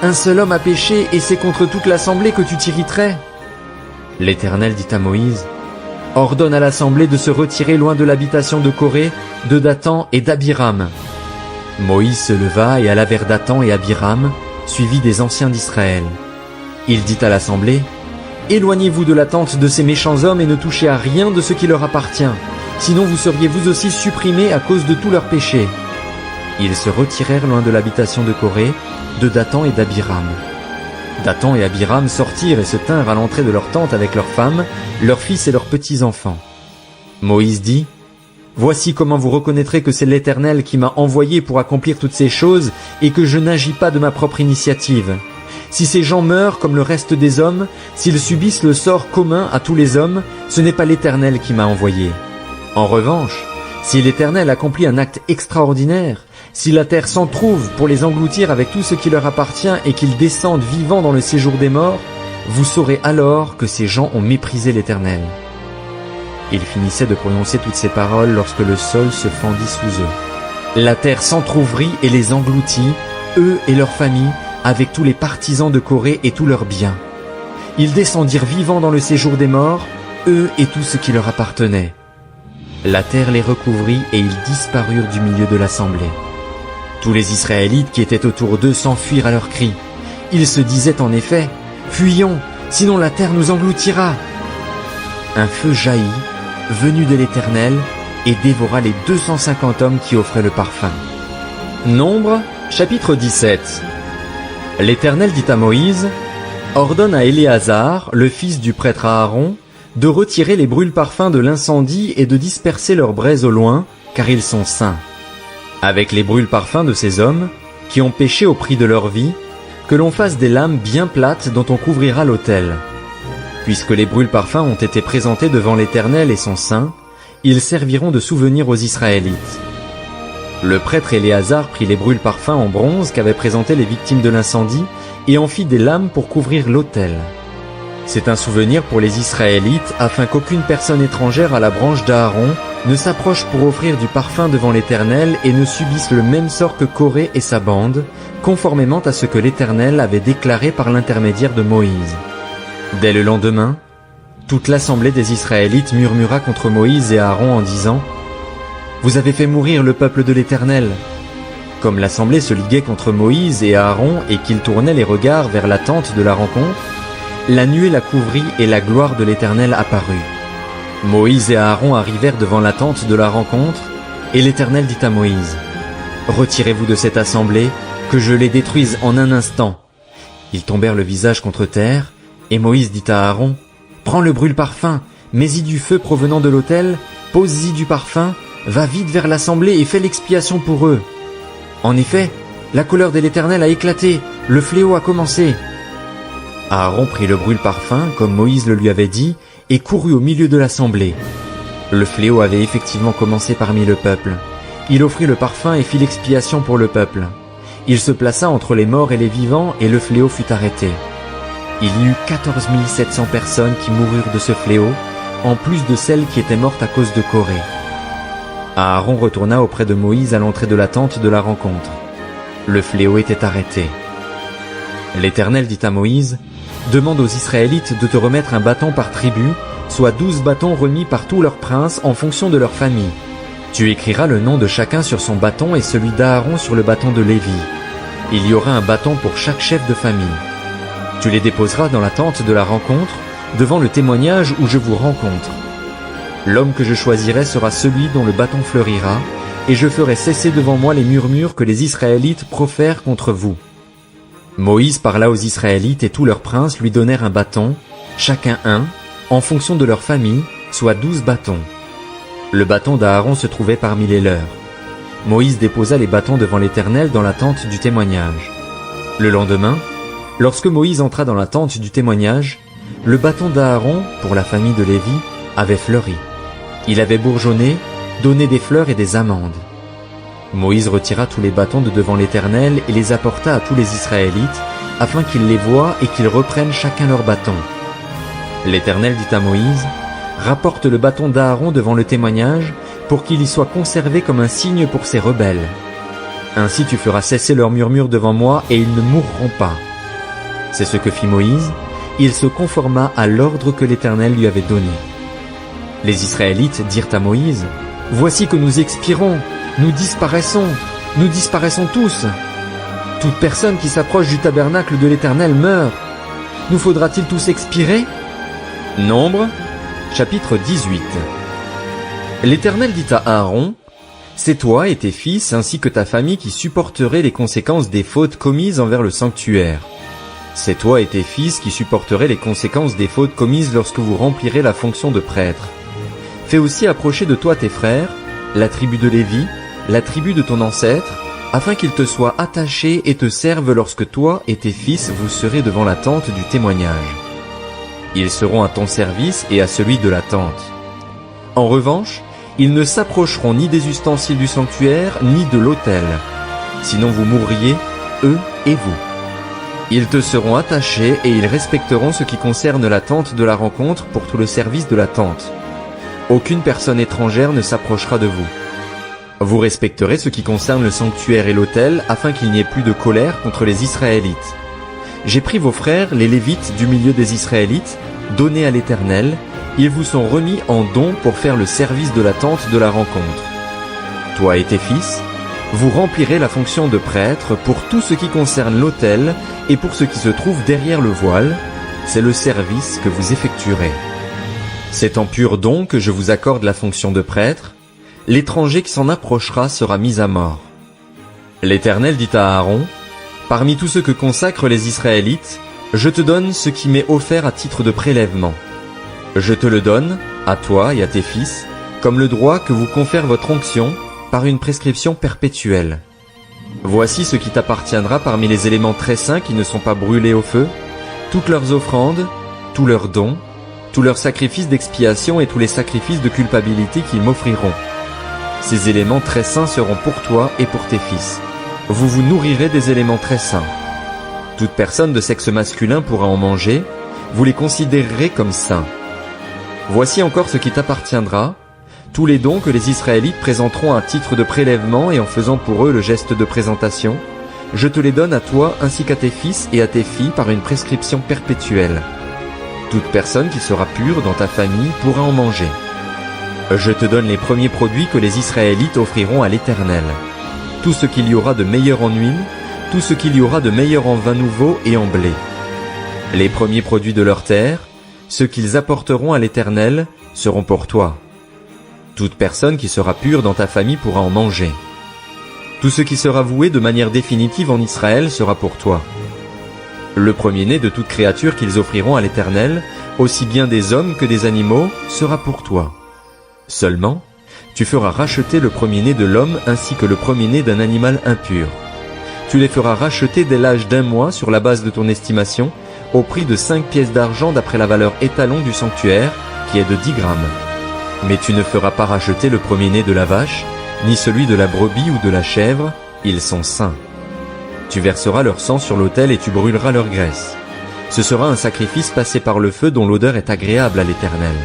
un seul homme a péché et c'est contre toute l'assemblée que tu t'irriterais. » L'Éternel dit à Moïse, « Ordonne à l'assemblée de se retirer loin de l'habitation de Coré, de Dathan et d'Abiram. » Moïse se leva et alla vers Dathan et Abiram, suivi des anciens d'Israël. Il dit à l'assemblée, « Éloignez-vous de la tente de ces méchants hommes et ne touchez à rien de ce qui leur appartient, sinon vous seriez vous aussi supprimés à cause de tous leurs péchés. » Ils se retirèrent loin de l'habitation de Coré, de Dathan et d'Abiram. Dathan et Abiram sortirent et se tinrent à l'entrée de leur tente avec leurs femmes, leurs fils et leurs petits-enfants. Moïse dit, « Voici comment vous reconnaîtrez que c'est l'Éternel qui m'a envoyé pour accomplir toutes ces choses et que je n'agis pas de ma propre initiative. Si ces gens meurent comme le reste des hommes, s'ils subissent le sort commun à tous les hommes, ce n'est pas l'Éternel qui m'a envoyé. En revanche, si l'Éternel accomplit un acte extraordinaire, si la terre s'en trouve pour les engloutir avec tout ce qui leur appartient et qu'ils descendent vivants dans le séjour des morts, vous saurez alors que ces gens ont méprisé l'Éternel. » Il finissait de prononcer toutes ces paroles lorsque le sol se fendit sous eux. La terre s'entr'ouvrit et les engloutit, eux et leurs familles, avec tous les partisans de Coré et tous leurs biens. Ils descendirent vivants dans le séjour des morts, eux et tout ce qui leur appartenait. La terre les recouvrit et ils disparurent du milieu de l'assemblée. Tous les Israélites qui étaient autour d'eux s'enfuirent à leurs cris. Ils se disaient en effet, « Fuyons, sinon la terre nous engloutira. » Un feu jaillit, venu de l'Éternel, et dévora les 250 hommes qui offraient le parfum. Nombre, chapitre 17. L'Éternel dit à Moïse, « Ordonne à Éléazar, le fils du prêtre Aaron, de retirer les brûle-parfums de l'incendie et de disperser leurs braises au loin, car ils sont saints. Avec les brûle-parfums de ces hommes, qui ont péché au prix de leur vie, que l'on fasse des lames bien plates dont on couvrira l'autel. Puisque les brûle-parfums ont été présentés devant l'Éternel et sont saints, ils serviront de souvenir aux Israélites. » Le prêtre Éléazar prit les brûle-parfums en bronze qu'avaient présentés les victimes de l'incendie et en fit des lames pour couvrir l'autel. C'est un souvenir pour les Israélites afin qu'aucune personne étrangère à la branche d'Aaron ne s'approche pour offrir du parfum devant l'Éternel et ne subisse le même sort que Coré et sa bande, conformément à ce que l'Éternel avait déclaré par l'intermédiaire de Moïse. Dès le lendemain, toute l'assemblée des Israélites murmura contre Moïse et Aaron en disant, « Vous avez fait mourir le peuple de l'Éternel. » Comme l'assemblée se liguait contre Moïse et Aaron et qu'ils tournaient les regards vers la tente de la rencontre, la nuée la couvrit et la gloire de l'Éternel apparut. Moïse et Aaron arrivèrent devant la tente de la rencontre, et l'Éternel dit à Moïse, « Retirez-vous de cette assemblée, que je les détruise en un instant. » Ils tombèrent le visage contre terre, et Moïse dit à Aaron, « Prends le brûle-parfum, mets-y du feu provenant de l'autel, pose-y du parfum, va vite vers l'assemblée et fais l'expiation pour eux. En effet, la colère de l'Éternel a éclaté, le fléau a commencé. » Aaron prit le brûle-parfum, comme Moïse le lui avait dit, et courut au milieu de l'assemblée. Le fléau avait effectivement commencé parmi le peuple. Il offrit le parfum et fit l'expiation pour le peuple. Il se plaça entre les morts et les vivants, et le fléau fut arrêté. Il y eut 14 700 personnes qui moururent de ce fléau, en plus de celles qui étaient mortes à cause de Coré. Aaron retourna auprès de Moïse à l'entrée de la tente de la rencontre. Le fléau était arrêté. L'Éternel dit à Moïse, « Demande aux Israélites de te remettre un bâton par tribu, soit 12 bâtons remis par tous leurs princes en fonction de leur famille. Tu écriras le nom de chacun sur son bâton et celui d'Aaron sur le bâton de Lévi. Il y aura un bâton pour chaque chef de famille. Tu les déposeras dans la tente de la rencontre, devant le témoignage où je vous rencontre. L'homme que je choisirai sera celui dont le bâton fleurira, et je ferai cesser devant moi les murmures que les Israélites profèrent contre vous. » Moïse parla aux Israélites et tous leurs princes lui donnèrent un bâton, chacun un, en fonction de leur famille, soit 12 bâtons. Le bâton d'Aaron se trouvait parmi les leurs. Moïse déposa les bâtons devant l'Éternel dans la tente du témoignage. Le lendemain, lorsque Moïse entra dans la tente du témoignage, le bâton d'Aaron, pour la famille de Lévi, avait fleuri. Il avait bourgeonné, donné des fleurs et des amandes. Moïse retira tous les bâtons de devant l'Éternel et les apporta à tous les Israélites, afin qu'ils les voient et qu'ils reprennent chacun leur bâton. L'Éternel dit à Moïse, « Rapporte le bâton d'Aaron devant le témoignage, pour qu'il y soit conservé comme un signe pour ces rebelles. Ainsi tu feras cesser leurs murmures devant moi, et ils ne mourront pas. » C'est ce que fit Moïse, il se conforma à l'ordre que l'Éternel lui avait donné. Les Israélites dirent à Moïse, « Voici que nous expirons, nous disparaissons tous. Toute personne qui s'approche du tabernacle de l'Éternel meurt. Nous faudra-t-il tous expirer ?» Nombre, chapitre 18. L'Éternel dit à Aaron, « C'est toi et tes fils ainsi que ta famille qui supporterez les conséquences des fautes commises envers le sanctuaire. C'est toi et tes fils qui supporterez les conséquences des fautes commises lorsque vous remplirez la fonction de prêtre. Fais aussi approcher de toi tes frères, la tribu de Lévi, la tribu de ton ancêtre, afin qu'ils te soient attachés et te servent lorsque toi et tes fils vous serez devant la tente du témoignage. Ils seront à ton service et à celui de la tente. En revanche, ils ne s'approcheront ni des ustensiles du sanctuaire, ni de l'autel. Sinon vous mourriez, eux et vous. Ils te seront attachés et ils respecteront ce qui concerne la tente de la rencontre pour tout le service de la tente. Aucune personne étrangère ne s'approchera de vous. Vous respecterez ce qui concerne le sanctuaire et l'autel afin qu'il n'y ait plus de colère contre les Israélites. J'ai pris vos frères, les Lévites du milieu des Israélites, donnés à l'Éternel, ils vous sont remis en don pour faire le service de la tente de la rencontre. Toi et tes fils, vous remplirez la fonction de prêtre pour tout ce qui concerne l'autel et pour ce qui se trouve derrière le voile, c'est le service que vous effectuerez. C'est en pur don que je vous accorde la fonction de prêtre, l'étranger qui s'en approchera sera mis à mort. L'Éternel dit à Aaron, « Parmi tout ce que consacrent les Israélites, je te donne ce qui m'est offert à titre de prélèvement. Je te le donne, à toi et à tes fils, comme le droit que vous confère votre onction, par une prescription perpétuelle. Voici ce qui t'appartiendra parmi les éléments très saints qui ne sont pas brûlés au feu, toutes leurs offrandes, tous leurs dons, tous leurs sacrifices d'expiation et tous les sacrifices de culpabilité qu'ils m'offriront. Ces éléments très saints seront pour toi et pour tes fils. Vous vous nourrirez des éléments très saints. Toute personne de sexe masculin pourra en manger, vous les considérerez comme saints. Voici encore ce qui t'appartiendra, tous les dons que les Israélites présenteront à titre de prélèvement et en faisant pour eux le geste de présentation, je te les donne à toi ainsi qu'à tes fils et à tes filles par une prescription perpétuelle. Toute personne qui sera pure dans ta famille pourra en manger. Je te donne les premiers produits que les Israélites offriront à l'Éternel. Tout ce qu'il y aura de meilleur en huile, tout ce qu'il y aura de meilleur en vin nouveau et en blé. Les premiers produits de leur terre, ceux qu'ils apporteront à l'Éternel, seront pour toi. Toute personne qui sera pure dans ta famille pourra en manger. Tout ce qui sera voué de manière définitive en Israël sera pour toi. Le premier-né de toute créature qu'ils offriront à l'Éternel, aussi bien des hommes que des animaux, sera pour toi. Seulement, tu feras racheter le premier-né de l'homme ainsi que le premier-né d'un animal impur. Tu les feras racheter dès l'âge d'1 mois sur la base de ton estimation, au prix de 5 pièces d'argent d'après la valeur étalon du sanctuaire, qui est de 10 grammes. Mais tu ne feras pas racheter le premier-né de la vache, ni celui de la brebis ou de la chèvre, ils sont saints. Tu verseras leur sang sur l'autel et tu brûleras leur graisse. Ce sera un sacrifice passé par le feu dont l'odeur est agréable à l'Éternel.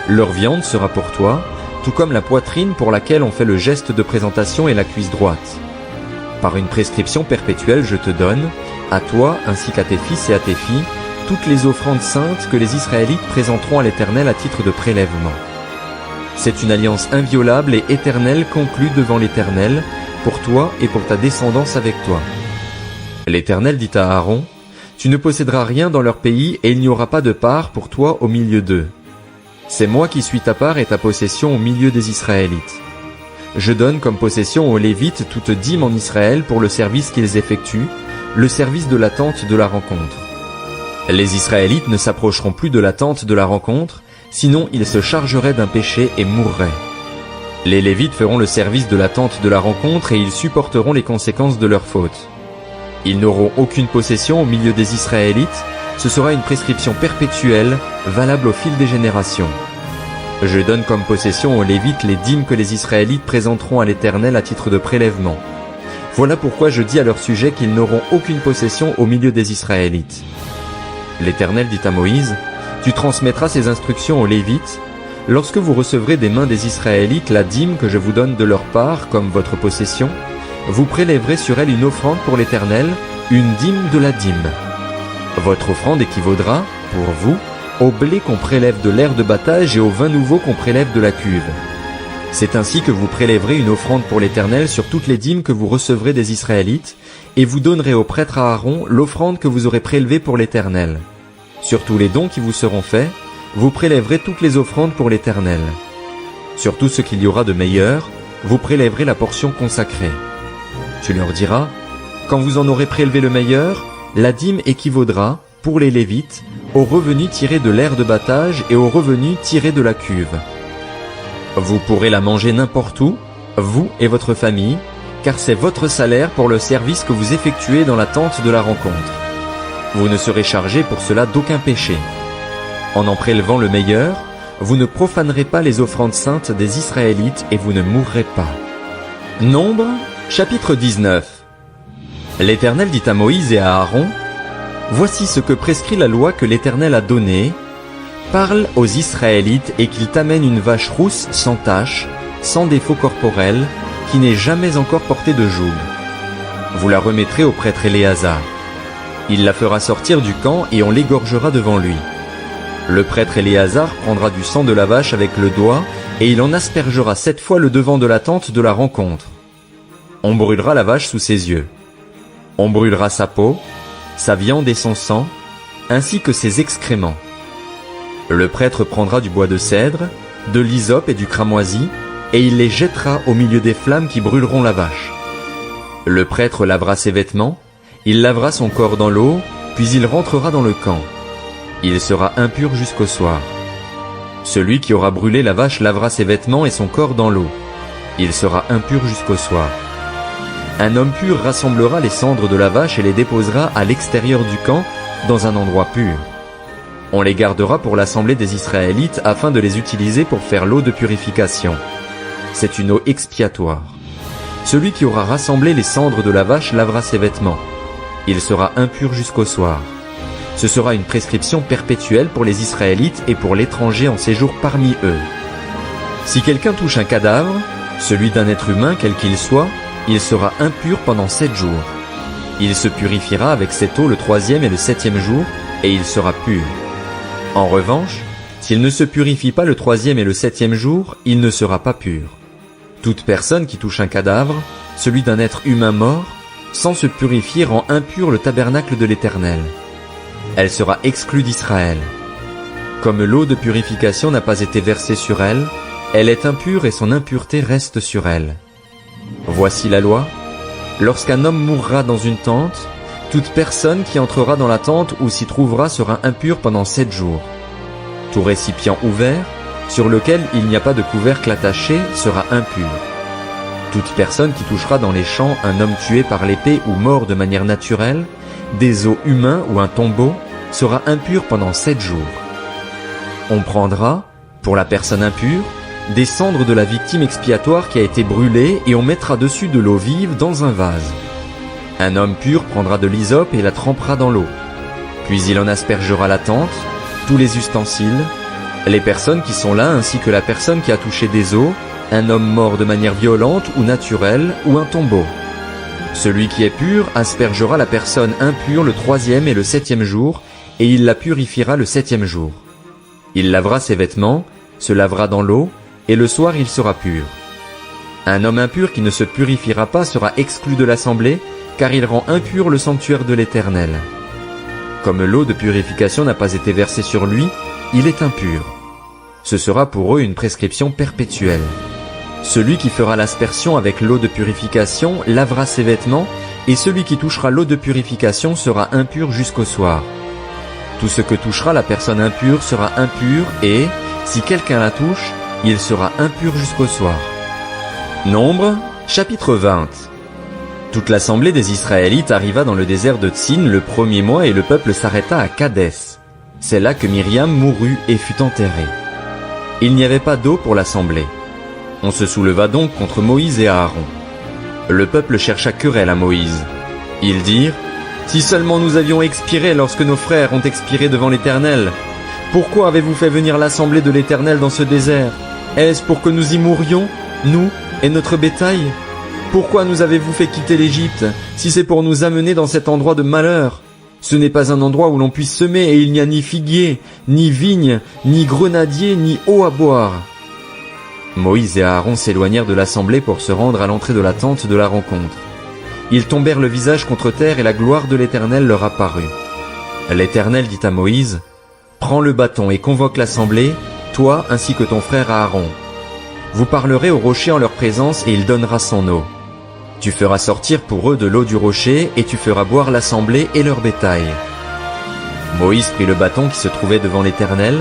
Leur viande sera pour toi, tout comme la poitrine pour laquelle on fait le geste de présentation et la cuisse droite. Par une prescription perpétuelle je te donne, à toi ainsi qu'à tes fils et à tes filles, toutes les offrandes saintes que les Israélites présenteront à l'Éternel à titre de prélèvement. C'est une alliance inviolable et éternelle conclue devant l'Éternel, pour toi et pour ta descendance avec toi. L'Éternel dit à Aaron, « Tu ne posséderas rien dans leur pays et il n'y aura pas de part pour toi au milieu d'eux. C'est moi qui suis ta part et ta possession au milieu des Israélites. je donne comme possession aux Lévites toute dîme en Israël pour le service qu'ils effectuent, le service de la tente de la rencontre. Les Israélites ne s'approcheront plus de la tente de la rencontre, sinon ils se chargeraient d'un péché et mourraient. Les Lévites feront le service de la tente de la rencontre et ils supporteront les conséquences de leurs fautes. Ils n'auront aucune possession au milieu des Israélites, ce sera une prescription perpétuelle, valable au fil des générations. Je donne comme possession aux Lévites les dîmes que les Israélites présenteront à l'Éternel à titre de prélèvement. Voilà pourquoi je dis à leur sujet qu'ils n'auront aucune possession au milieu des Israélites. L'Éternel dit à Moïse, « Tu transmettras ces instructions aux Lévites. Lorsque vous recevrez des mains des Israélites la dîme que je vous donne de leur part comme votre possession, vous prélèverez sur elle une offrande pour l'Éternel, une dîme de la dîme. Votre offrande équivaudra, pour vous, au blé qu'on prélève de l'aire de battage et au vin nouveau qu'on prélève de la cuve. C'est ainsi que vous prélèverez une offrande pour l'Éternel sur toutes les dîmes que vous recevrez des Israélites, et vous donnerez au prêtre Aaron l'offrande que vous aurez prélevée pour l'Éternel. Sur tous les dons qui vous seront faits, vous prélèverez toutes les offrandes pour l'Éternel. Sur tout ce qu'il y aura de meilleur, vous prélèverez la portion consacrée. Tu leur diras, quand vous en aurez prélevé le meilleur, la dîme équivaudra, pour les Lévites, aux revenus tirés de l'aire de battage et aux revenus tirés de la cuve. Vous pourrez la manger n'importe où, vous et votre famille, car c'est votre salaire pour le service que vous effectuez dans la tente de la rencontre. Vous ne serez chargé pour cela d'aucun péché. En prélevant le meilleur, vous ne profanerez pas les offrandes saintes des Israélites et vous ne mourrez pas. Nombre, chapitre 19. L'Éternel dit à Moïse et à Aaron, « Voici ce que prescrit la loi que l'Éternel a donnée. Parle aux Israélites et qu'ils t'amènent une vache rousse sans tache, sans défaut corporel, qui n'ait jamais encore porté de joug. Vous la remettrez au prêtre Éléazar. Il la fera sortir du camp et on l'égorgera devant lui. Le prêtre Éléazar prendra du sang de la vache avec le doigt et il en aspergera 7 fois le devant de la tente de la rencontre. On brûlera la vache sous ses yeux. On brûlera sa peau, sa viande et son sang, ainsi que ses excréments. Le prêtre prendra du bois de cèdre, de l'hysope et du cramoisi, et il les jettera au milieu des flammes qui brûleront la vache. Le prêtre lavera ses vêtements, il lavera son corps dans l'eau, puis il rentrera dans le camp. Il sera impur jusqu'au soir. Celui qui aura brûlé la vache lavera ses vêtements et son corps dans l'eau. Il sera impur jusqu'au soir. Un homme pur rassemblera les cendres de la vache et les déposera à l'extérieur du camp, dans un endroit pur. On les gardera pour l'assemblée des Israélites afin de les utiliser pour faire l'eau de purification. C'est une eau expiatoire. Celui qui aura rassemblé les cendres de la vache lavera ses vêtements. Il sera impur jusqu'au soir. Ce sera une prescription perpétuelle pour les Israélites et pour l'étranger en séjour parmi eux. Si quelqu'un touche un cadavre, celui d'un être humain quel qu'il soit, il sera impur pendant 7 jours. Il se purifiera avec cette eau le 3e et le 7e jour, et il sera pur. En revanche, s'il ne se purifie pas le 3e et le 7e jour, il ne sera pas pur. Toute personne qui touche un cadavre, celui d'un être humain mort, sans se purifier rend impur le tabernacle de l'Éternel. Elle sera exclue d'Israël. Comme l'eau de purification n'a pas été versée sur elle, elle est impure et son impureté reste sur elle. Voici la loi. Lorsqu'un homme mourra dans une tente, toute personne qui entrera dans la tente ou s'y trouvera sera impure pendant 7 jours. Tout récipient ouvert, sur lequel il n'y a pas de couvercle attaché, sera impur. Toute personne qui touchera dans les champs un homme tué par l'épée ou mort de manière naturelle, des os humains ou un tombeau, sera impur pendant 7 jours. On prendra, pour la personne impure, des cendres de la victime expiatoire qui a été brûlée et on mettra dessus de l'eau vive dans un vase. Un homme pur prendra de l'hysope et la trempera dans l'eau. Puis il en aspergera la tente, tous les ustensiles, les personnes qui sont là ainsi que la personne qui a touché des os, un homme mort de manière violente ou naturelle ou un tombeau. Celui qui est pur aspergera la personne impure le 3e et le 7e jour et il la purifiera le 7e jour. Il lavera ses vêtements, se lavera dans l'eau, et le soir il sera pur. Un homme impur qui ne se purifiera pas sera exclu de l'assemblée, car il rend impur le sanctuaire de l'Éternel. Comme l'eau de purification n'a pas été versée sur lui, il est impur. Ce sera pour eux une prescription perpétuelle. Celui qui fera l'aspersion avec l'eau de purification lavera ses vêtements, et celui qui touchera l'eau de purification sera impur jusqu'au soir. Tout ce que touchera la personne impure sera impur, et, si quelqu'un la touche, il sera impur jusqu'au soir. Nombre, chapitre 20. Toute l'assemblée des Israélites arriva dans le désert de Tsin le premier mois et le peuple s'arrêta à Kadès. C'est là que Myriam mourut et fut enterrée. Il n'y avait pas d'eau pour l'assemblée. On se souleva donc contre Moïse et Aaron. Le peuple chercha querelle à Moïse. Ils dirent, « Si seulement nous avions expiré lorsque nos frères ont expiré devant l'Éternel. Pourquoi avez-vous fait venir l'assemblée de l'Éternel dans ce désert? Est-ce pour que nous y mourions, nous et notre bétail? Pourquoi nous avez-vous fait quitter l'Égypte, si c'est pour nous amener dans cet endroit de malheur? Ce n'est pas un endroit où l'on puisse semer, et il n'y a ni figuier, ni vigne, ni grenadier, ni eau à boire. » Moïse et Aaron s'éloignèrent de l'assemblée pour se rendre à l'entrée de la tente de la rencontre. Ils tombèrent le visage contre terre et la gloire de l'Éternel leur apparut. L'Éternel dit à Moïse, « Prends le bâton et convoque l'assemblée, toi ainsi que ton frère Aaron. Vous parlerez au rocher en leur présence et il donnera son eau. Tu feras sortir pour eux de l'eau du rocher et tu feras boire l'assemblée et leur bétail. » Moïse prit le bâton qui se trouvait devant l'Éternel,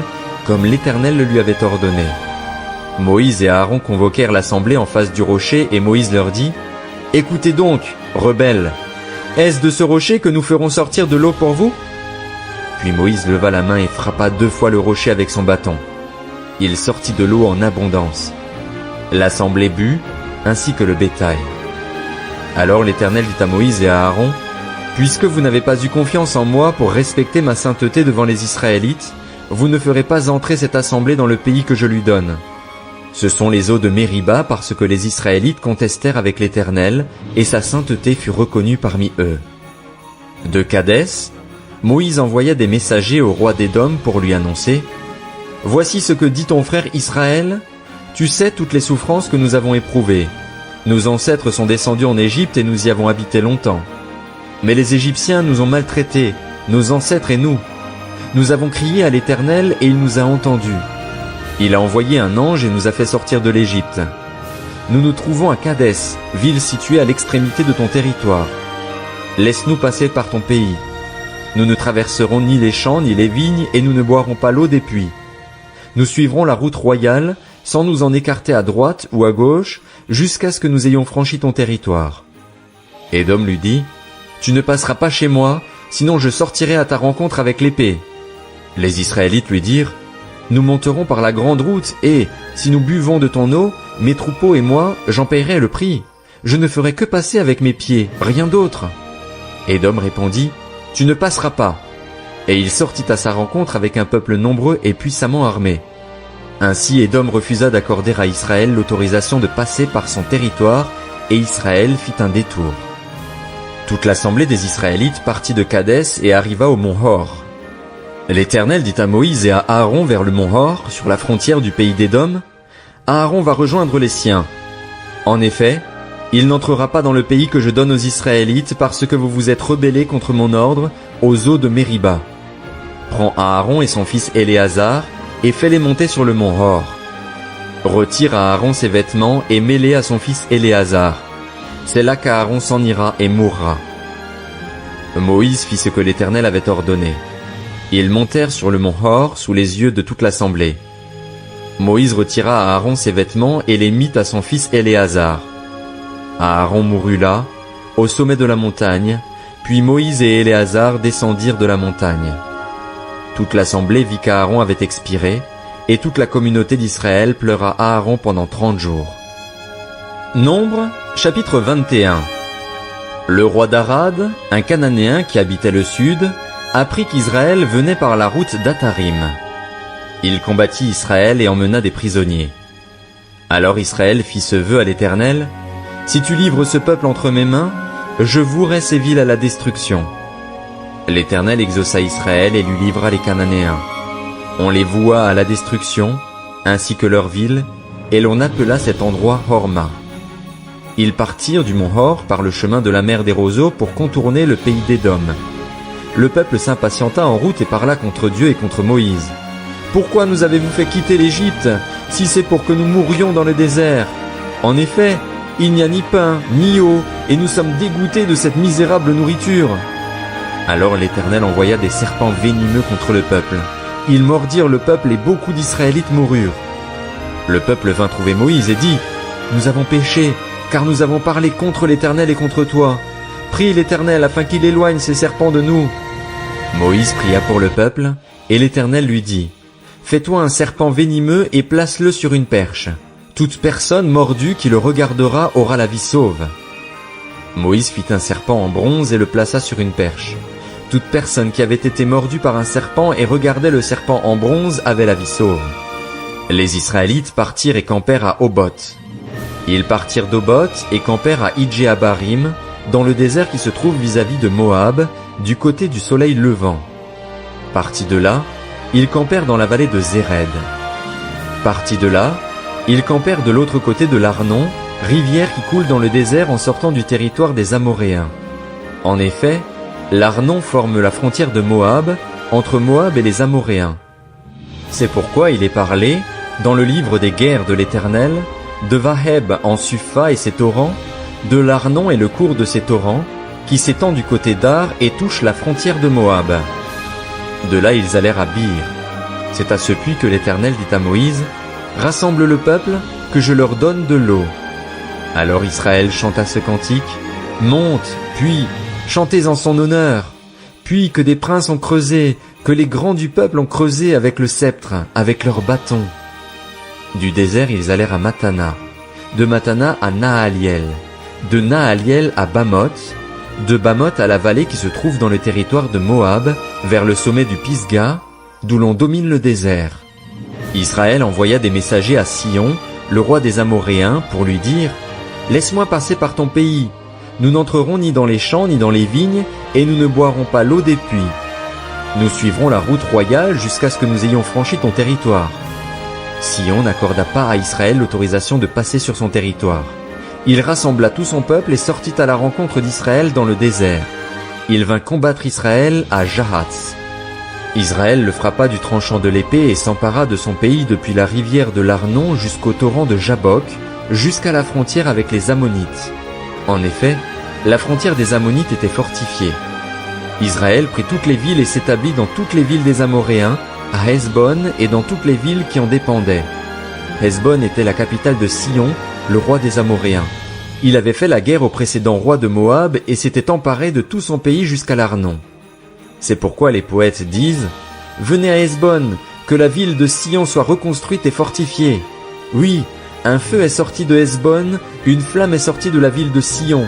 comme l'Éternel le lui avait ordonné. Moïse et Aaron convoquèrent l'assemblée en face du rocher et Moïse leur dit, « Écoutez donc, rebelles, est-ce de ce rocher que nous ferons sortir de l'eau pour vous ?» Puis Moïse leva la main et frappa 2 fois le rocher avec son bâton. Il sortit de l'eau en abondance. L'assemblée but, ainsi que le bétail. Alors l'Éternel dit à Moïse et à Aaron, « Puisque vous n'avez pas eu confiance en moi pour respecter ma sainteté devant les Israélites, vous ne ferez pas entrer cette assemblée dans le pays que je lui donne. » Ce sont les eaux de Mériba parce que les Israélites contestèrent avec l'Éternel, et sa sainteté fut reconnue parmi eux. De Kadès, Moïse envoya des messagers au roi d'Édom pour lui annoncer, « Voici ce que dit ton frère Israël, tu sais toutes les souffrances que nous avons éprouvées. Nos ancêtres sont descendus en Égypte et nous y avons habité longtemps. Mais les Égyptiens nous ont maltraités, nos ancêtres et nous. Nous avons crié à l'Éternel et il nous a entendus. Il a envoyé un ange et nous a fait sortir de l'Égypte. Nous nous trouvons à Kadès, ville située à l'extrémité de ton territoire. Laisse-nous passer par ton pays. Nous ne traverserons ni les champs ni les vignes et nous ne boirons pas l'eau des puits. Nous suivrons la route royale, sans nous en écarter à droite ou à gauche, jusqu'à ce que nous ayons franchi ton territoire. » Édom lui dit, « Tu ne passeras pas chez moi, sinon je sortirai à ta rencontre avec l'épée. » Les Israélites lui dirent, « Nous monterons par la grande route et, si nous buvons de ton eau, mes troupeaux et moi, j'en payerai le prix. Je ne ferai que passer avec mes pieds, rien d'autre. » Édom répondit, « Tu ne passeras pas. » Et il sortit à sa rencontre avec un peuple nombreux et puissamment armé. Ainsi Édom refusa d'accorder à Israël l'autorisation de passer par son territoire, et Israël fit un détour. Toute l'assemblée des Israélites partit de Kadès et arriva au mont Hor. L'Éternel dit à Moïse et à Aaron vers le mont Hor, sur la frontière du pays d'Édom, « Aaron va rejoindre les siens. En effet, il n'entrera pas dans le pays que je donne aux Israélites parce que vous vous êtes rebellés contre mon ordre aux eaux de Mériba. Prends Aaron et son fils Éléazar et fais-les monter sur le mont Hor. Retire à Aaron ses vêtements et mets-les à son fils Éléazar. C'est là qu'Aaron s'en ira et mourra. » Moïse fit ce que l'Éternel avait ordonné. Ils montèrent sur le mont Hor sous les yeux de toute l'assemblée. Moïse retira à Aaron ses vêtements et les mit à son fils Éléazar. Aaron mourut là, au sommet de la montagne, puis Moïse et Éléazar descendirent de la montagne. Toute l'assemblée vit qu'Aaron avait expiré, et toute la communauté d'Israël pleura Aaron pendant 30 jours. Nombre, chapitre 21. Le roi d'Arad, un Cananéen qui habitait le sud, apprit qu'Israël venait par la route d'Atarim. Il combattit Israël et emmena des prisonniers. Alors Israël fit ce vœu à l'Éternel, « Si tu livres ce peuple entre mes mains, je vouerai ces villes à la destruction. » L'Éternel exauça Israël et lui livra les Cananéens. On les voua à la destruction, ainsi que leurs villes, et l'on appela cet endroit Horma. Ils partirent du mont Hor par le chemin de la mer des roseaux pour contourner le pays d'Édom. Le peuple s'impatienta en route et parla contre Dieu et contre Moïse. « Pourquoi nous avez-vous fait quitter l'Égypte, si c'est pour que nous mourions dans le désert? En effet, il n'y a ni pain, ni eau, et nous sommes dégoûtés de cette misérable nourriture. » Alors l'Éternel envoya des serpents venimeux contre le peuple. Ils mordirent le peuple et beaucoup d'Israélites moururent. Le peuple vint trouver Moïse et dit, « Nous avons péché, car nous avons parlé contre l'Éternel et contre toi. Prie l'Éternel afin qu'il éloigne ces serpents de nous. » Moïse pria pour le peuple, et l'Éternel lui dit, « Fais-toi un serpent venimeux et place-le sur une perche. Toute personne mordue qui le regardera aura la vie sauve. » Moïse fit un serpent en bronze et le plaça sur une perche. Toute personne qui avait été mordue par un serpent et regardait le serpent en bronze avait la vie sauve. Les Israélites partirent et campèrent à Oboth. Ils partirent d'Oboth et campèrent à Idjéabarim, dans le désert qui se trouve vis-à-vis de Moab, du côté du soleil levant. Partis de là, ils campèrent dans la vallée de Zéred. Partis de là, ils campèrent de l'autre côté de l'Arnon, rivière qui coule dans le désert en sortant du territoire des Amoréens. En effet, l'Arnon forme la frontière de Moab, entre Moab et les Amoréens. C'est pourquoi il est parlé, dans le livre des guerres de l'Éternel, de Vaheb en Supha et ses torrents, de l'Arnon et le cours de ses torrents, qui s'étend du côté d'Ar et touche la frontière de Moab. De là ils allèrent à Bir. C'est à ce puits que l'Éternel dit à Moïse, « Rassemble le peuple, que je leur donne de l'eau. » Alors Israël chanta ce cantique, « Monte, puis, chantez en son honneur. Puis que des princes ont creusé, que les grands du peuple ont creusé avec le sceptre, avec leurs bâtons. » Du désert ils allèrent à Matana, de Matana à Nahaliel, de Nahaliel à Bamoth, de Bamoth à la vallée qui se trouve dans le territoire de Moab, vers le sommet du Pisga, d'où l'on domine le désert. Israël envoya des messagers à Sion, le roi des Amoréens, pour lui dire, « Laisse-moi passer par ton pays. Nous n'entrerons ni dans les champs ni dans les vignes, et nous ne boirons pas l'eau des puits. Nous suivrons la route royale jusqu'à ce que nous ayons franchi ton territoire. » Sion n'accorda pas à Israël l'autorisation de passer sur son territoire. Il rassembla tout son peuple et sortit à la rencontre d'Israël dans le désert. Il vint combattre Israël à Jahatz. Israël le frappa du tranchant de l'épée et s'empara de son pays depuis la rivière de l'Arnon jusqu'au torrent de Jabbok, jusqu'à la frontière avec les Ammonites. En effet, la frontière des Ammonites était fortifiée. Israël prit toutes les villes et s'établit dans toutes les villes des Amoréens, à Hesbon et dans toutes les villes qui en dépendaient. Hesbon était la capitale de Sion, le roi des Amoréens. Il avait fait la guerre au précédent roi de Moab et s'était emparé de tout son pays jusqu'à l'Arnon. C'est pourquoi les poètes disent « Venez à Hesbon, que la ville de Sion soit reconstruite et fortifiée. Oui, un feu est sorti de Hesbon, une flamme est sortie de la ville de Sion.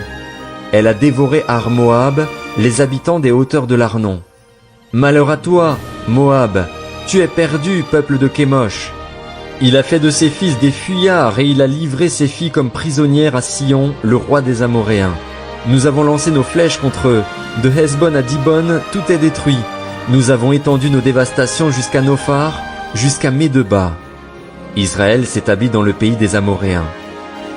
Elle a dévoré Ar Moab, les habitants des hauteurs de l'Arnon. Malheur à toi, Moab, tu es perdu, peuple de Kémosh. Il a fait de ses fils des fuyards et il a livré ses filles comme prisonnières à Sion, le roi des Amoréens. Nous avons lancé nos flèches contre eux. De Hesbon à Dibon, tout est détruit. Nous avons étendu nos dévastations jusqu'à Nophar, jusqu'à Médeba. » Israël s'établit dans le pays des Amoréens.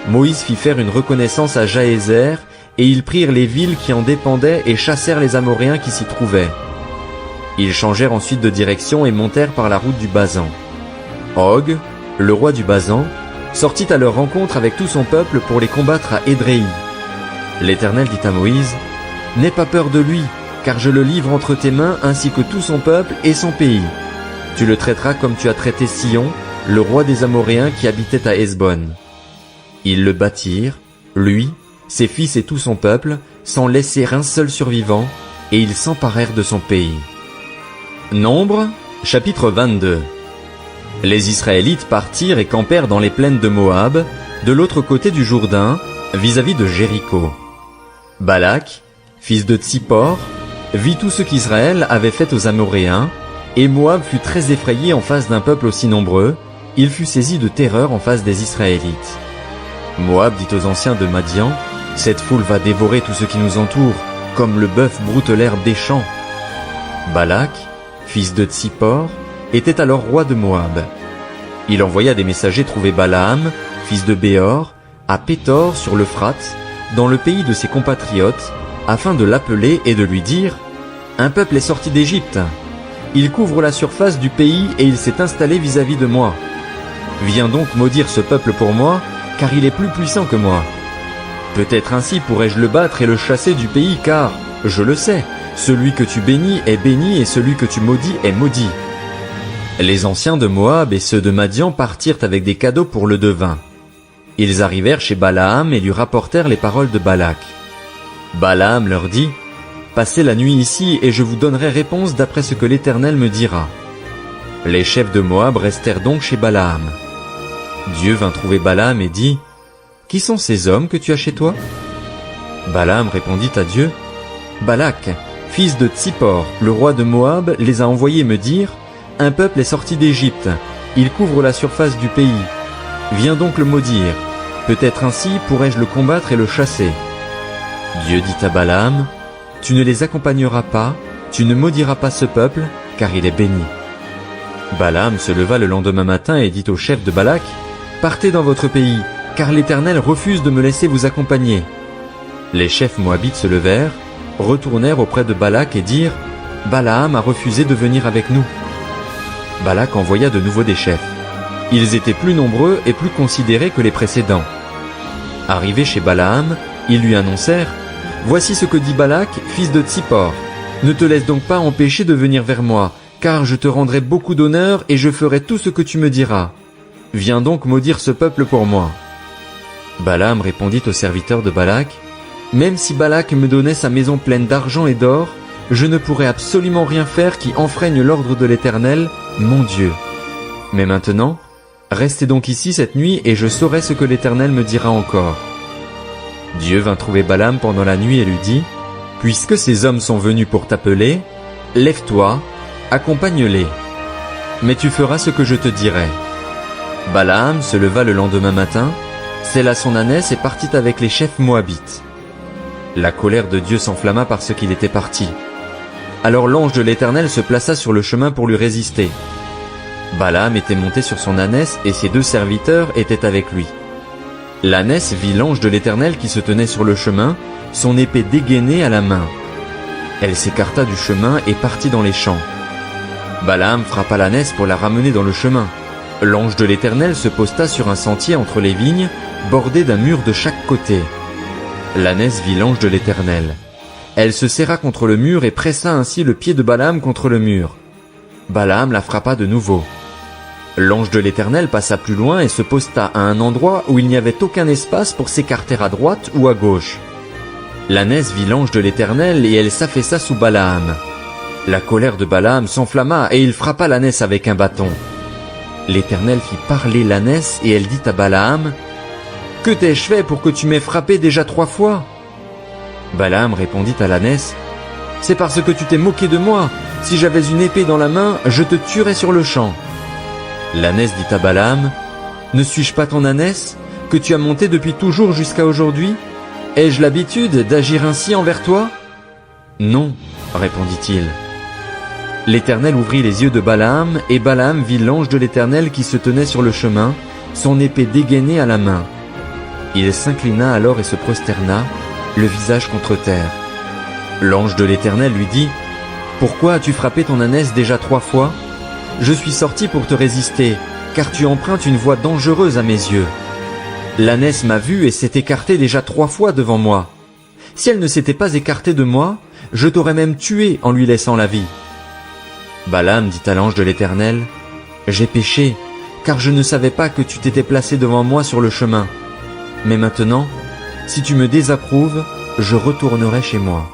Moïse fit faire une reconnaissance à Jaézer, et ils prirent les villes qui en dépendaient et chassèrent les Amoréens qui s'y trouvaient. Ils changèrent ensuite de direction et montèrent par la route du Basan. Og, le roi du Basan, sortit à leur rencontre avec tout son peuple pour les combattre à Édréi. L'Éternel dit à Moïse, « N'aie pas peur de lui, car je le livre entre tes mains ainsi que tout son peuple et son pays. Tu le traiteras comme tu as traité Sion, le roi des Amoréens qui habitait à Hesbon. » Ils le battirent, lui, ses fils et tout son peuple, sans laisser un seul survivant, et ils s'emparèrent de son pays. Nombre, chapitre 22. Les Israélites partirent et campèrent dans les plaines de Moab, de l'autre côté du Jourdain, vis-à-vis de Jéricho. Balak, fils de Tsippor, vit tout ce qu'Israël avait fait aux Amoréens, et Moab fut très effrayé en face d'un peuple aussi nombreux, il fut saisi de terreur en face des Israélites. Moab dit aux anciens de Madian, « Cette foule va dévorer tout ce qui nous entoure, comme le bœuf broute l'herbe des champs. » Balak, fils de Tsippor, était alors roi de Moab. Il envoya des messagers trouver Balaam, fils de Béor, à Pétor sur l'Euphrate, dans le pays de ses compatriotes, afin de l'appeler et de lui dire « Un peuple est sorti d'Égypte. Il couvre la surface du pays et il s'est installé vis-à-vis de moi. Viens donc maudire ce peuple pour moi, car il est plus puissant que moi. Peut-être ainsi pourrais-je le battre et le chasser du pays, car, je le sais, celui que tu bénis est béni et celui que tu maudis est maudit. » Les anciens de Moab et ceux de Madian partirent avec des cadeaux pour le devin. Ils arrivèrent chez Balaam et lui rapportèrent les paroles de Balak. Balaam leur dit, « Passez la nuit ici et je vous donnerai réponse d'après ce que l'Éternel me dira. » Les chefs de Moab restèrent donc chez Balaam. Dieu vint trouver Balaam et dit, « Qui sont ces hommes que tu as chez toi ?» Balaam répondit à Dieu, « Balak, fils de Tsippor, le roi de Moab, les a envoyés me dire, « Un peuple est sorti d'Égypte, il couvre la surface du pays. Viens donc le maudire, peut-être ainsi pourrais-je le combattre et le chasser. » Dieu dit à Balaam, « Tu ne les accompagneras pas, tu ne maudiras pas ce peuple, car il est béni. » Balaam se leva le lendemain matin et dit au chef de Balak, « Partez dans votre pays, car l'Éternel refuse de me laisser vous accompagner. » Les chefs moabites se levèrent, retournèrent auprès de Balak et dirent, « Balaam a refusé de venir avec nous. » Balak envoya de nouveau des chefs. Ils étaient plus nombreux et plus considérés que les précédents. Arrivés chez Balaam, ils lui annoncèrent, « Voici ce que dit Balak, fils de Tsippor. Ne te laisse donc pas empêcher de venir vers moi, car je te rendrai beaucoup d'honneur et je ferai tout ce que tu me diras. Viens donc maudire ce peuple pour moi. » Balaam répondit aux serviteurs de Balak, « Même si Balak me donnait sa maison pleine d'argent et d'or, je ne pourrais absolument rien faire qui enfreigne l'ordre de l'Éternel, mon Dieu. Mais maintenant, restez donc ici cette nuit et je saurai ce que l'Éternel me dira encore. » Dieu vint trouver Balaam pendant la nuit et lui dit, « Puisque ces hommes sont venus pour t'appeler, lève-toi, accompagne-les. Mais tu feras ce que je te dirai. » Balaam se leva le lendemain matin, sella son ânesse et partit avec les chefs moabites. La colère de Dieu s'enflamma parce qu'il était parti. Alors l'ange de l'Éternel se plaça sur le chemin pour lui résister. Balaam était monté sur son ânesse et ses 2 serviteurs étaient avec lui. L'ânesse vit l'ange de l'Éternel qui se tenait sur le chemin, son épée dégainée à la main. Elle s'écarta du chemin et partit dans les champs. Balaam frappa l'ânesse pour la ramener dans le chemin. L'ange de l'Éternel se posta sur un sentier entre les vignes, bordé d'un mur de chaque côté. L'ânesse vit l'ange de l'Éternel. Elle se serra contre le mur et pressa ainsi le pied de Balaam contre le mur. Balaam la frappa de nouveau. L'ange de l'Éternel passa plus loin et se posta à un endroit où il n'y avait aucun espace pour s'écarter à droite ou à gauche. L'ânesse vit l'ange de l'Éternel et elle s'affaissa sous Balaam. La colère de Balaam s'enflamma et il frappa l'ânesse avec un bâton. L'Éternel fit parler l'ânesse et elle dit à Balaam, « Que t'ai-je fait pour que tu m'aies frappé déjà 3 fois ?» Balaam répondit à l'ânesse, « C'est parce que tu t'es moqué de moi. Si j'avais une épée dans la main, je te tuerais sur le champ. » L'ânesse dit à Balaam, « Ne suis-je pas ton ânesse, que tu as montée depuis toujours jusqu'à aujourd'hui? Ai-je l'habitude d'agir ainsi envers toi ?»« Non, répondit-il. » L'Éternel ouvrit les yeux de Balaam, et Balaam vit l'ange de l'Éternel qui se tenait sur le chemin, son épée dégainée à la main. Il s'inclina alors et se prosterna, le visage contre terre. L'ange de l'Éternel lui dit, « Pourquoi as-tu frappé ton ânesse déjà 3 fois? Je suis sorti pour te résister, car tu empruntes une voie dangereuse à mes yeux. L'ânesse m'a vu et s'est écartée déjà 3 fois devant moi. Si elle ne s'était pas écartée de moi, je t'aurais même tué en lui laissant la vie. » Balaam dit à l'ange de l'Éternel, « J'ai péché, car je ne savais pas que tu t'étais placé devant moi sur le chemin. Mais maintenant, si tu me désapprouves, je retournerai chez moi. »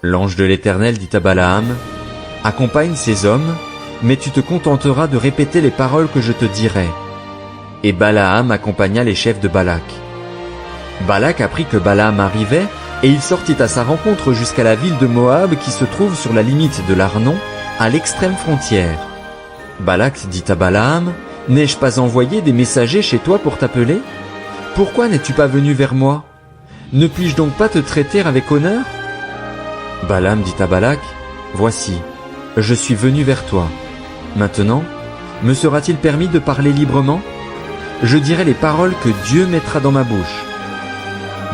L'ange de l'Éternel dit à Balaam, « Accompagne ces hommes, mais tu te contenteras de répéter les paroles que je te dirai. » Et Balaam accompagna les chefs de Balak. Balak apprit que Balaam arrivait, et il sortit à sa rencontre jusqu'à la ville de Moab qui se trouve sur la limite de l'Arnon, à l'extrême frontière. Balak dit à Balaam, « N'ai-je pas envoyé des messagers chez toi pour t'appeler? Pourquoi n'es-tu pas venu vers moi? Ne puis-je donc pas te traiter avec honneur ?» Balaam dit à Balak, « Voici, je suis venu vers toi. Maintenant, me sera-t-il permis de parler librement? Je dirai les paroles que Dieu mettra dans ma bouche. »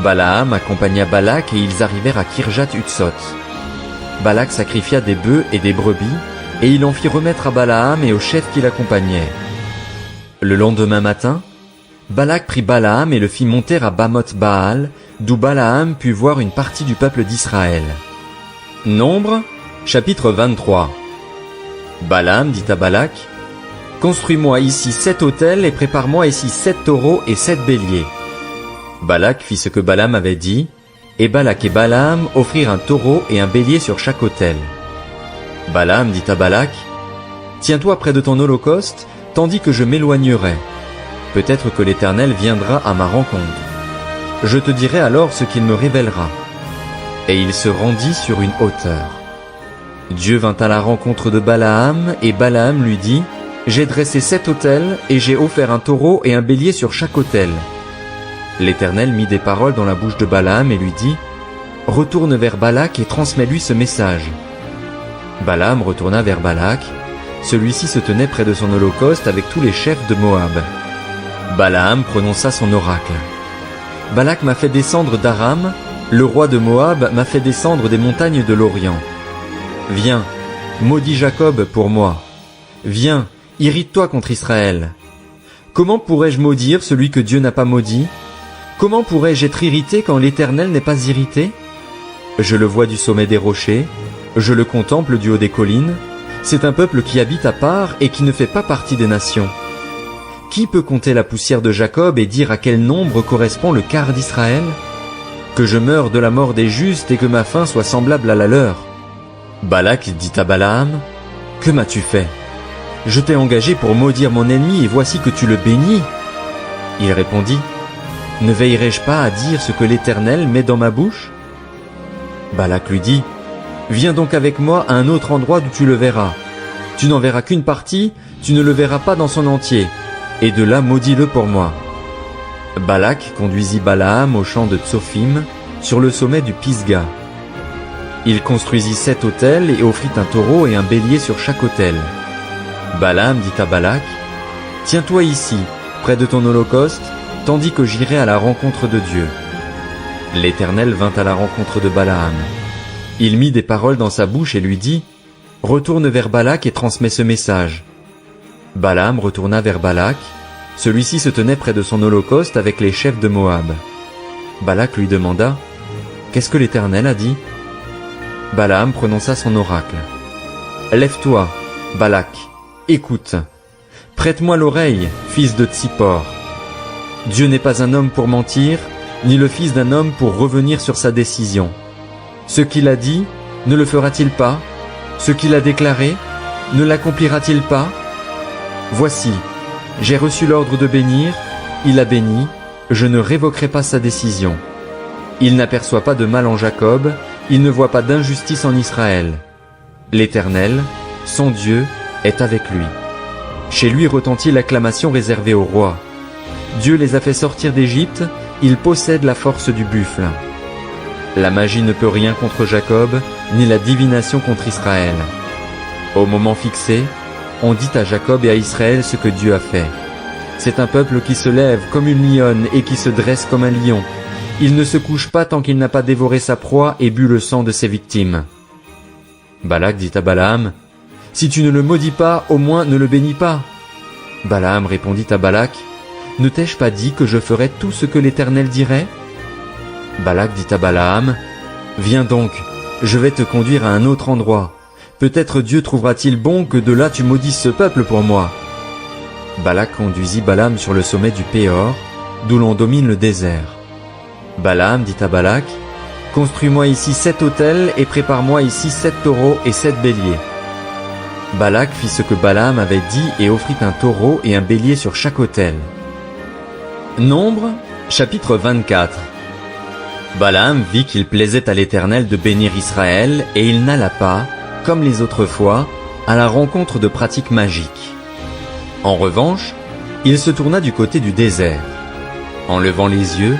Balaam accompagna Balak et ils arrivèrent à Kirjath-Hutsot. Balak sacrifia des bœufs et des brebis, et il en fit remettre à Balaam et aux chefs qui l'accompagnaient. Le lendemain matin, Balak prit Balaam et le fit monter à Bamoth Baal, d'où Balaam put voir une partie du peuple d'Israël. Nombre, chapitre 23. Balaam dit à Balak, « Construis-moi ici 7 autels et prépare-moi ici 7 taureaux et 7 béliers. » Balak fit ce que Balaam avait dit, et Balak et Balaam offrirent un taureau et un bélier sur chaque autel. Balaam dit à Balak, « Tiens-toi près de ton holocauste, tandis que je m'éloignerai. Peut-être que l'Éternel viendra à ma rencontre. Je te dirai alors ce qu'il me révélera. » Et il se rendit sur une hauteur. Dieu vint à la rencontre de Balaam, et Balaam lui dit, « J'ai dressé 7 autels, et j'ai offert un taureau et un bélier sur chaque autel. » L'Éternel mit des paroles dans la bouche de Balaam et lui dit, « Retourne vers Balak et transmets-lui ce message. » Balaam retourna vers Balak. Celui-ci se tenait près de son holocauste avec tous les chefs de Moab. Balaam prononça son oracle. « Balak m'a fait descendre d'Aram, le roi de Moab m'a fait descendre des montagnes de l'Orient. Viens, maudis Jacob pour moi. Viens, irrite-toi contre Israël. Comment pourrais-je maudire celui que Dieu n'a pas maudit? Comment pourrais-je être irrité quand l'Éternel n'est pas irrité? Je le vois du sommet des rochers, je le contemple du haut des collines. C'est un peuple qui habite à part et qui ne fait pas partie des nations. Qui peut compter la poussière de Jacob et dire à quel nombre correspond le quart d'Israël? Que je meure de la mort des justes et que ma fin soit semblable à la leur. » Balak dit à Balaam, « Que m'as-tu fait? Je t'ai engagé pour maudire mon ennemi et voici que tu le bénis. » Il répondit, « Ne veillerai-je pas à dire ce que l'Éternel met dans ma bouche? » Balak lui dit, « Viens donc avec moi à un autre endroit d'où tu le verras. Tu n'en verras qu'une partie, tu ne le verras pas dans son entier, et de là maudis-le pour moi. » Balak conduisit Balaam au champ de Tsophim, sur le sommet du Pisga. Il construisit 7 autels et offrit un taureau et un bélier sur chaque autel. Balaam dit à Balak, « Tiens-toi ici, près de ton holocauste, tandis que j'irai à la rencontre de Dieu. » L'Éternel vint à la rencontre de Balaam. Il mit des paroles dans sa bouche et lui dit, « Retourne vers Balak et transmets ce message. » Balaam retourna vers Balak. Celui-ci se tenait près de son holocauste avec les chefs de Moab. Balak lui demanda, « Qu'est-ce que l'Éternel a dit ?» Balaam prononça son oracle. « Lève-toi, Balak, écoute. Prête-moi l'oreille, fils de Tsippor. Dieu n'est pas un homme pour mentir, ni le fils d'un homme pour revenir sur sa décision. Ce qu'il a dit, ne le fera-t-il pas? Ce qu'il a déclaré, ne l'accomplira-t-il pas? Voici, j'ai reçu l'ordre de bénir, il a béni, je ne révoquerai pas sa décision. Il n'aperçoit pas de mal en Jacob, il ne voit pas d'injustice en Israël. L'Éternel, son Dieu, est avec lui. Chez lui retentit l'acclamation réservée au roi. Dieu les a fait sortir d'Égypte, il possède la force du buffle. La magie ne peut rien contre Jacob, ni la divination contre Israël. Au moment fixé, on dit à Jacob et à Israël ce que Dieu a fait. C'est un peuple qui se lève comme une lionne et qui se dresse comme un lion. Il ne se couche pas tant qu'il n'a pas dévoré sa proie et bu le sang de ses victimes. Balak dit à Balaam, « Si tu ne le maudis pas, au moins ne le bénis pas. » Balaam répondit à Balak, « Ne t'ai-je pas dit que je ferais tout ce que l'Éternel dirait ?» Balak dit à Balaam, « Viens donc, je vais te conduire à un autre endroit. Peut-être Dieu trouvera-t-il bon que de là tu maudisses ce peuple pour moi. » Balak conduisit Balaam sur le sommet du Péor, d'où l'on domine le désert. Balaam dit à Balak, « Construis-moi ici 7 autels et prépare-moi ici 7 taureaux et 7 béliers. » Balak fit ce que Balaam avait dit et offrit un taureau et un bélier sur chaque autel. Nombre, chapitre 24. Balaam vit qu'il plaisait à l'Éternel de bénir Israël et il n'alla pas, comme les autres fois, à la rencontre de pratiques magiques. En revanche, il se tourna du côté du désert. En levant les yeux,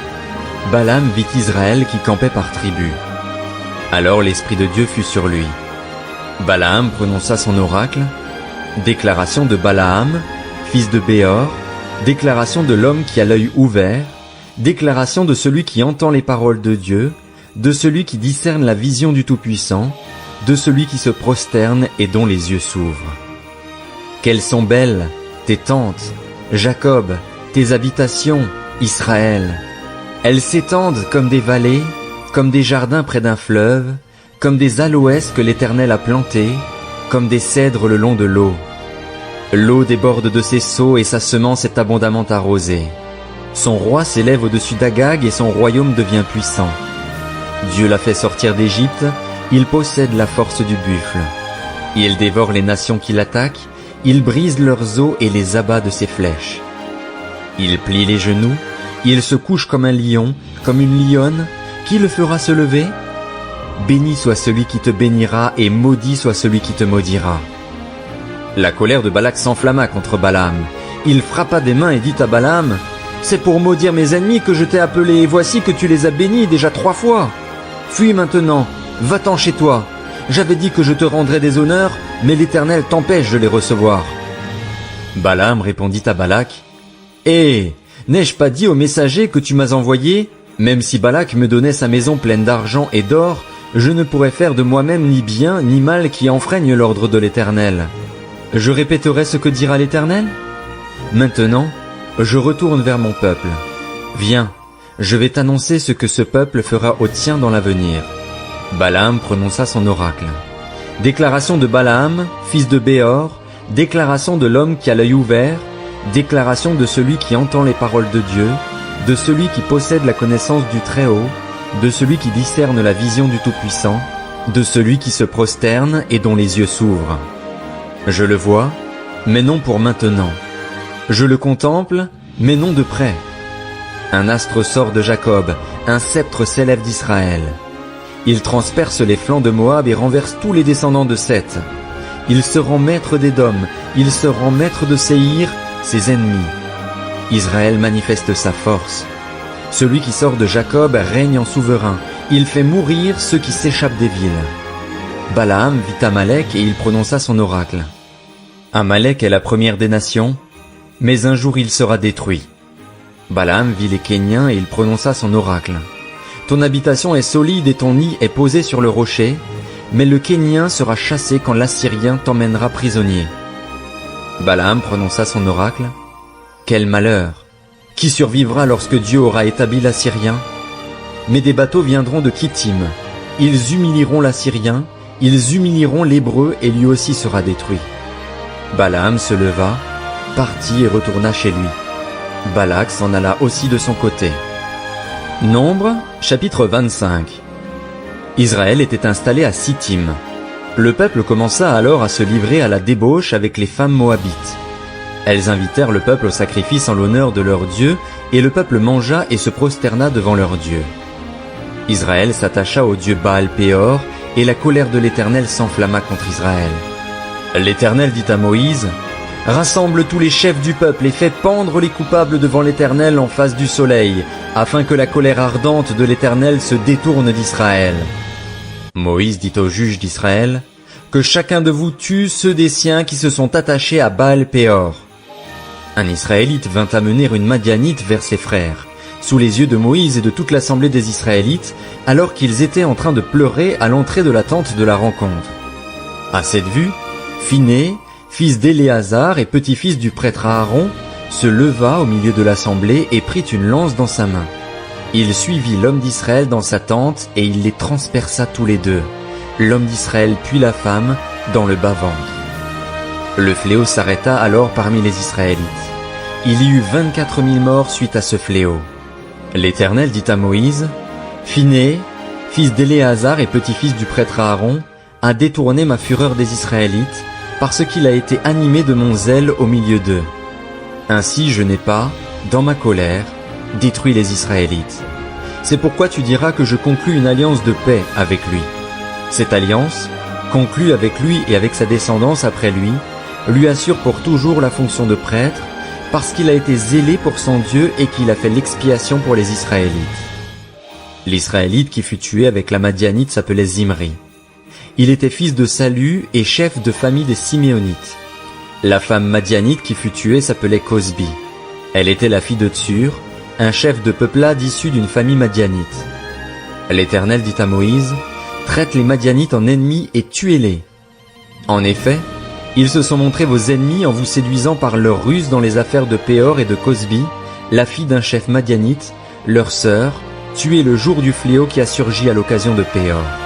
Balaam vit Israël qui campait par tribu. Alors l'Esprit de Dieu fut sur lui. Balaam prononça son oracle, déclaration de Balaam, fils de Béor, déclaration de l'homme qui a l'œil ouvert, déclaration de celui qui entend les paroles de Dieu, de celui qui discerne la vision du Tout-Puissant, de celui qui se prosterne et dont les yeux s'ouvrent. Quelles sont belles tes tentes, Jacob, tes habitations, Israël. Elles s'étendent comme des vallées, comme des jardins près d'un fleuve, comme des aloès que l'Éternel a plantés, comme des cèdres le long de l'eau. L'eau déborde de ses seaux et sa semence est abondamment arrosée. Son roi s'élève au-dessus d'Agag et son royaume devient puissant. Dieu l'a fait sortir d'Égypte, il possède la force du buffle. Il dévore les nations qui l'attaquent, il brise leurs os et les abat de ses flèches. Il plie les genoux, il se couche comme un lion, comme une lionne. Qui le fera se lever? Béni soit celui qui te bénira et maudit soit celui qui te maudira. La colère de Balak s'enflamma contre Balaam. Il frappa des mains et dit à Balaam, « C'est pour maudire mes ennemis que je t'ai appelé, et voici que tu les as bénis déjà 3 fois. Fuis maintenant, va-t'en chez toi. J'avais dit que je te rendrais des honneurs, mais l'Éternel t'empêche de les recevoir. » Balaam répondit à Balak, « Eh, n'ai-je pas dit au messager que tu m'as envoyé? Même si Balak me donnait sa maison pleine d'argent et d'or, je ne pourrais faire de moi-même ni bien ni mal qui enfreigne l'ordre de l'Éternel. Je répéterai ce que dira l'Éternel? Maintenant, je retourne vers mon peuple. Viens, je vais t'annoncer ce que ce peuple fera au tien dans l'avenir. » Balaam prononça son oracle. Déclaration de Balaam, fils de Béor, déclaration de l'homme qui a l'œil ouvert, déclaration de celui qui entend les paroles de Dieu, de celui qui possède la connaissance du Très-Haut, de celui qui discerne la vision du Tout-Puissant, de celui qui se prosterne et dont les yeux s'ouvrent. Je le vois, mais non pour maintenant. Je le contemple, mais non de près. Un astre sort de Jacob, un sceptre s'élève d'Israël. Il transperce les flancs de Moab et renverse tous les descendants de Seth. Il se rend maître d'Édom, il se rend maître de Séhir, ses ennemis. Israël manifeste sa force. Celui qui sort de Jacob règne en souverain. Il fait mourir ceux qui s'échappent des villes. Balaam vit Amalek et il prononça son oracle. Amalek est la première des nations, mais un jour il sera détruit. Balaam vit les Kéniens et il prononça son oracle. Ton habitation est solide et ton nid est posé sur le rocher, mais le Kénien sera chassé quand l'Assyrien t'emmènera prisonnier. Balaam prononça son oracle. Quel malheur! Qui survivra lorsque Dieu aura établi l'Assyrien? Mais des bateaux viendront de Kittim. Ils humilieront l'Assyrien, ils humilieront l'Hébreu et lui aussi sera détruit. Balaam se leva, partit et retourna chez lui. Balak s'en alla aussi de son côté. Nombre, chapitre 25. Israël était installé à Sittim. Le peuple commença alors à se livrer à la débauche avec les femmes moabites. Elles invitèrent le peuple au sacrifice en l'honneur de leur Dieu, et le peuple mangea et se prosterna devant leur Dieu. Israël s'attacha au Dieu Baal-Péor, et la colère de l'Éternel s'enflamma contre Israël. L'Éternel dit à Moïse, « Rassemble tous les chefs du peuple et fais pendre les coupables devant l'Éternel en face du soleil, afin que la colère ardente de l'Éternel se détourne d'Israël. » Moïse dit aux juges d'Israël, « Que chacun de vous tue ceux des siens qui se sont attachés à Baal-Péor. » Un Israélite vint amener une Madianite vers ses frères, sous les yeux de Moïse et de toute l'assemblée des Israélites, alors qu'ils étaient en train de pleurer à l'entrée de la tente de la rencontre. À cette vue, Phiné, fils d'Éléazar et petit-fils du prêtre Aaron, se leva au milieu de l'assemblée et prit une lance dans sa main. Il suivit l'homme d'Israël dans sa tente et il les transperça tous les deux, l'homme d'Israël puis la femme, dans le bas-ventre. Le fléau s'arrêta alors parmi les Israélites. Il y eut 24 000 morts suite à ce fléau. L'Éternel dit à Moïse, « Phiné, fils d'Éléazar et petit-fils du prêtre Aaron, a détourné ma fureur des Israélites, parce qu'il a été animé de mon zèle au milieu d'eux. Ainsi je n'ai pas, dans ma colère, détruit les Israélites. C'est pourquoi tu diras que je conclus une alliance de paix avec lui. Cette alliance, conclue avec lui et avec sa descendance après lui assure pour toujours la fonction de prêtre, parce qu'il a été zélé pour son Dieu et qu'il a fait l'expiation pour les Israélites. » L'Israélite qui fut tué avec la Madianite s'appelait Zimri. Il était fils de Salu et chef de famille des Siméonites. La femme Madianite qui fut tuée s'appelait Cosbi. Elle était la fille de Tsur, un chef de peuplade issu d'une famille madianite. L'Éternel dit à Moïse, « Traite les Madianites en ennemis et tuez-les. » En effet, ils se sont montrés vos ennemis en vous séduisant par leurs ruses dans les affaires de Péor et de Cosbi, la fille d'un chef madianite, leur sœur, tuée le jour du fléau qui a surgi à l'occasion de Péor.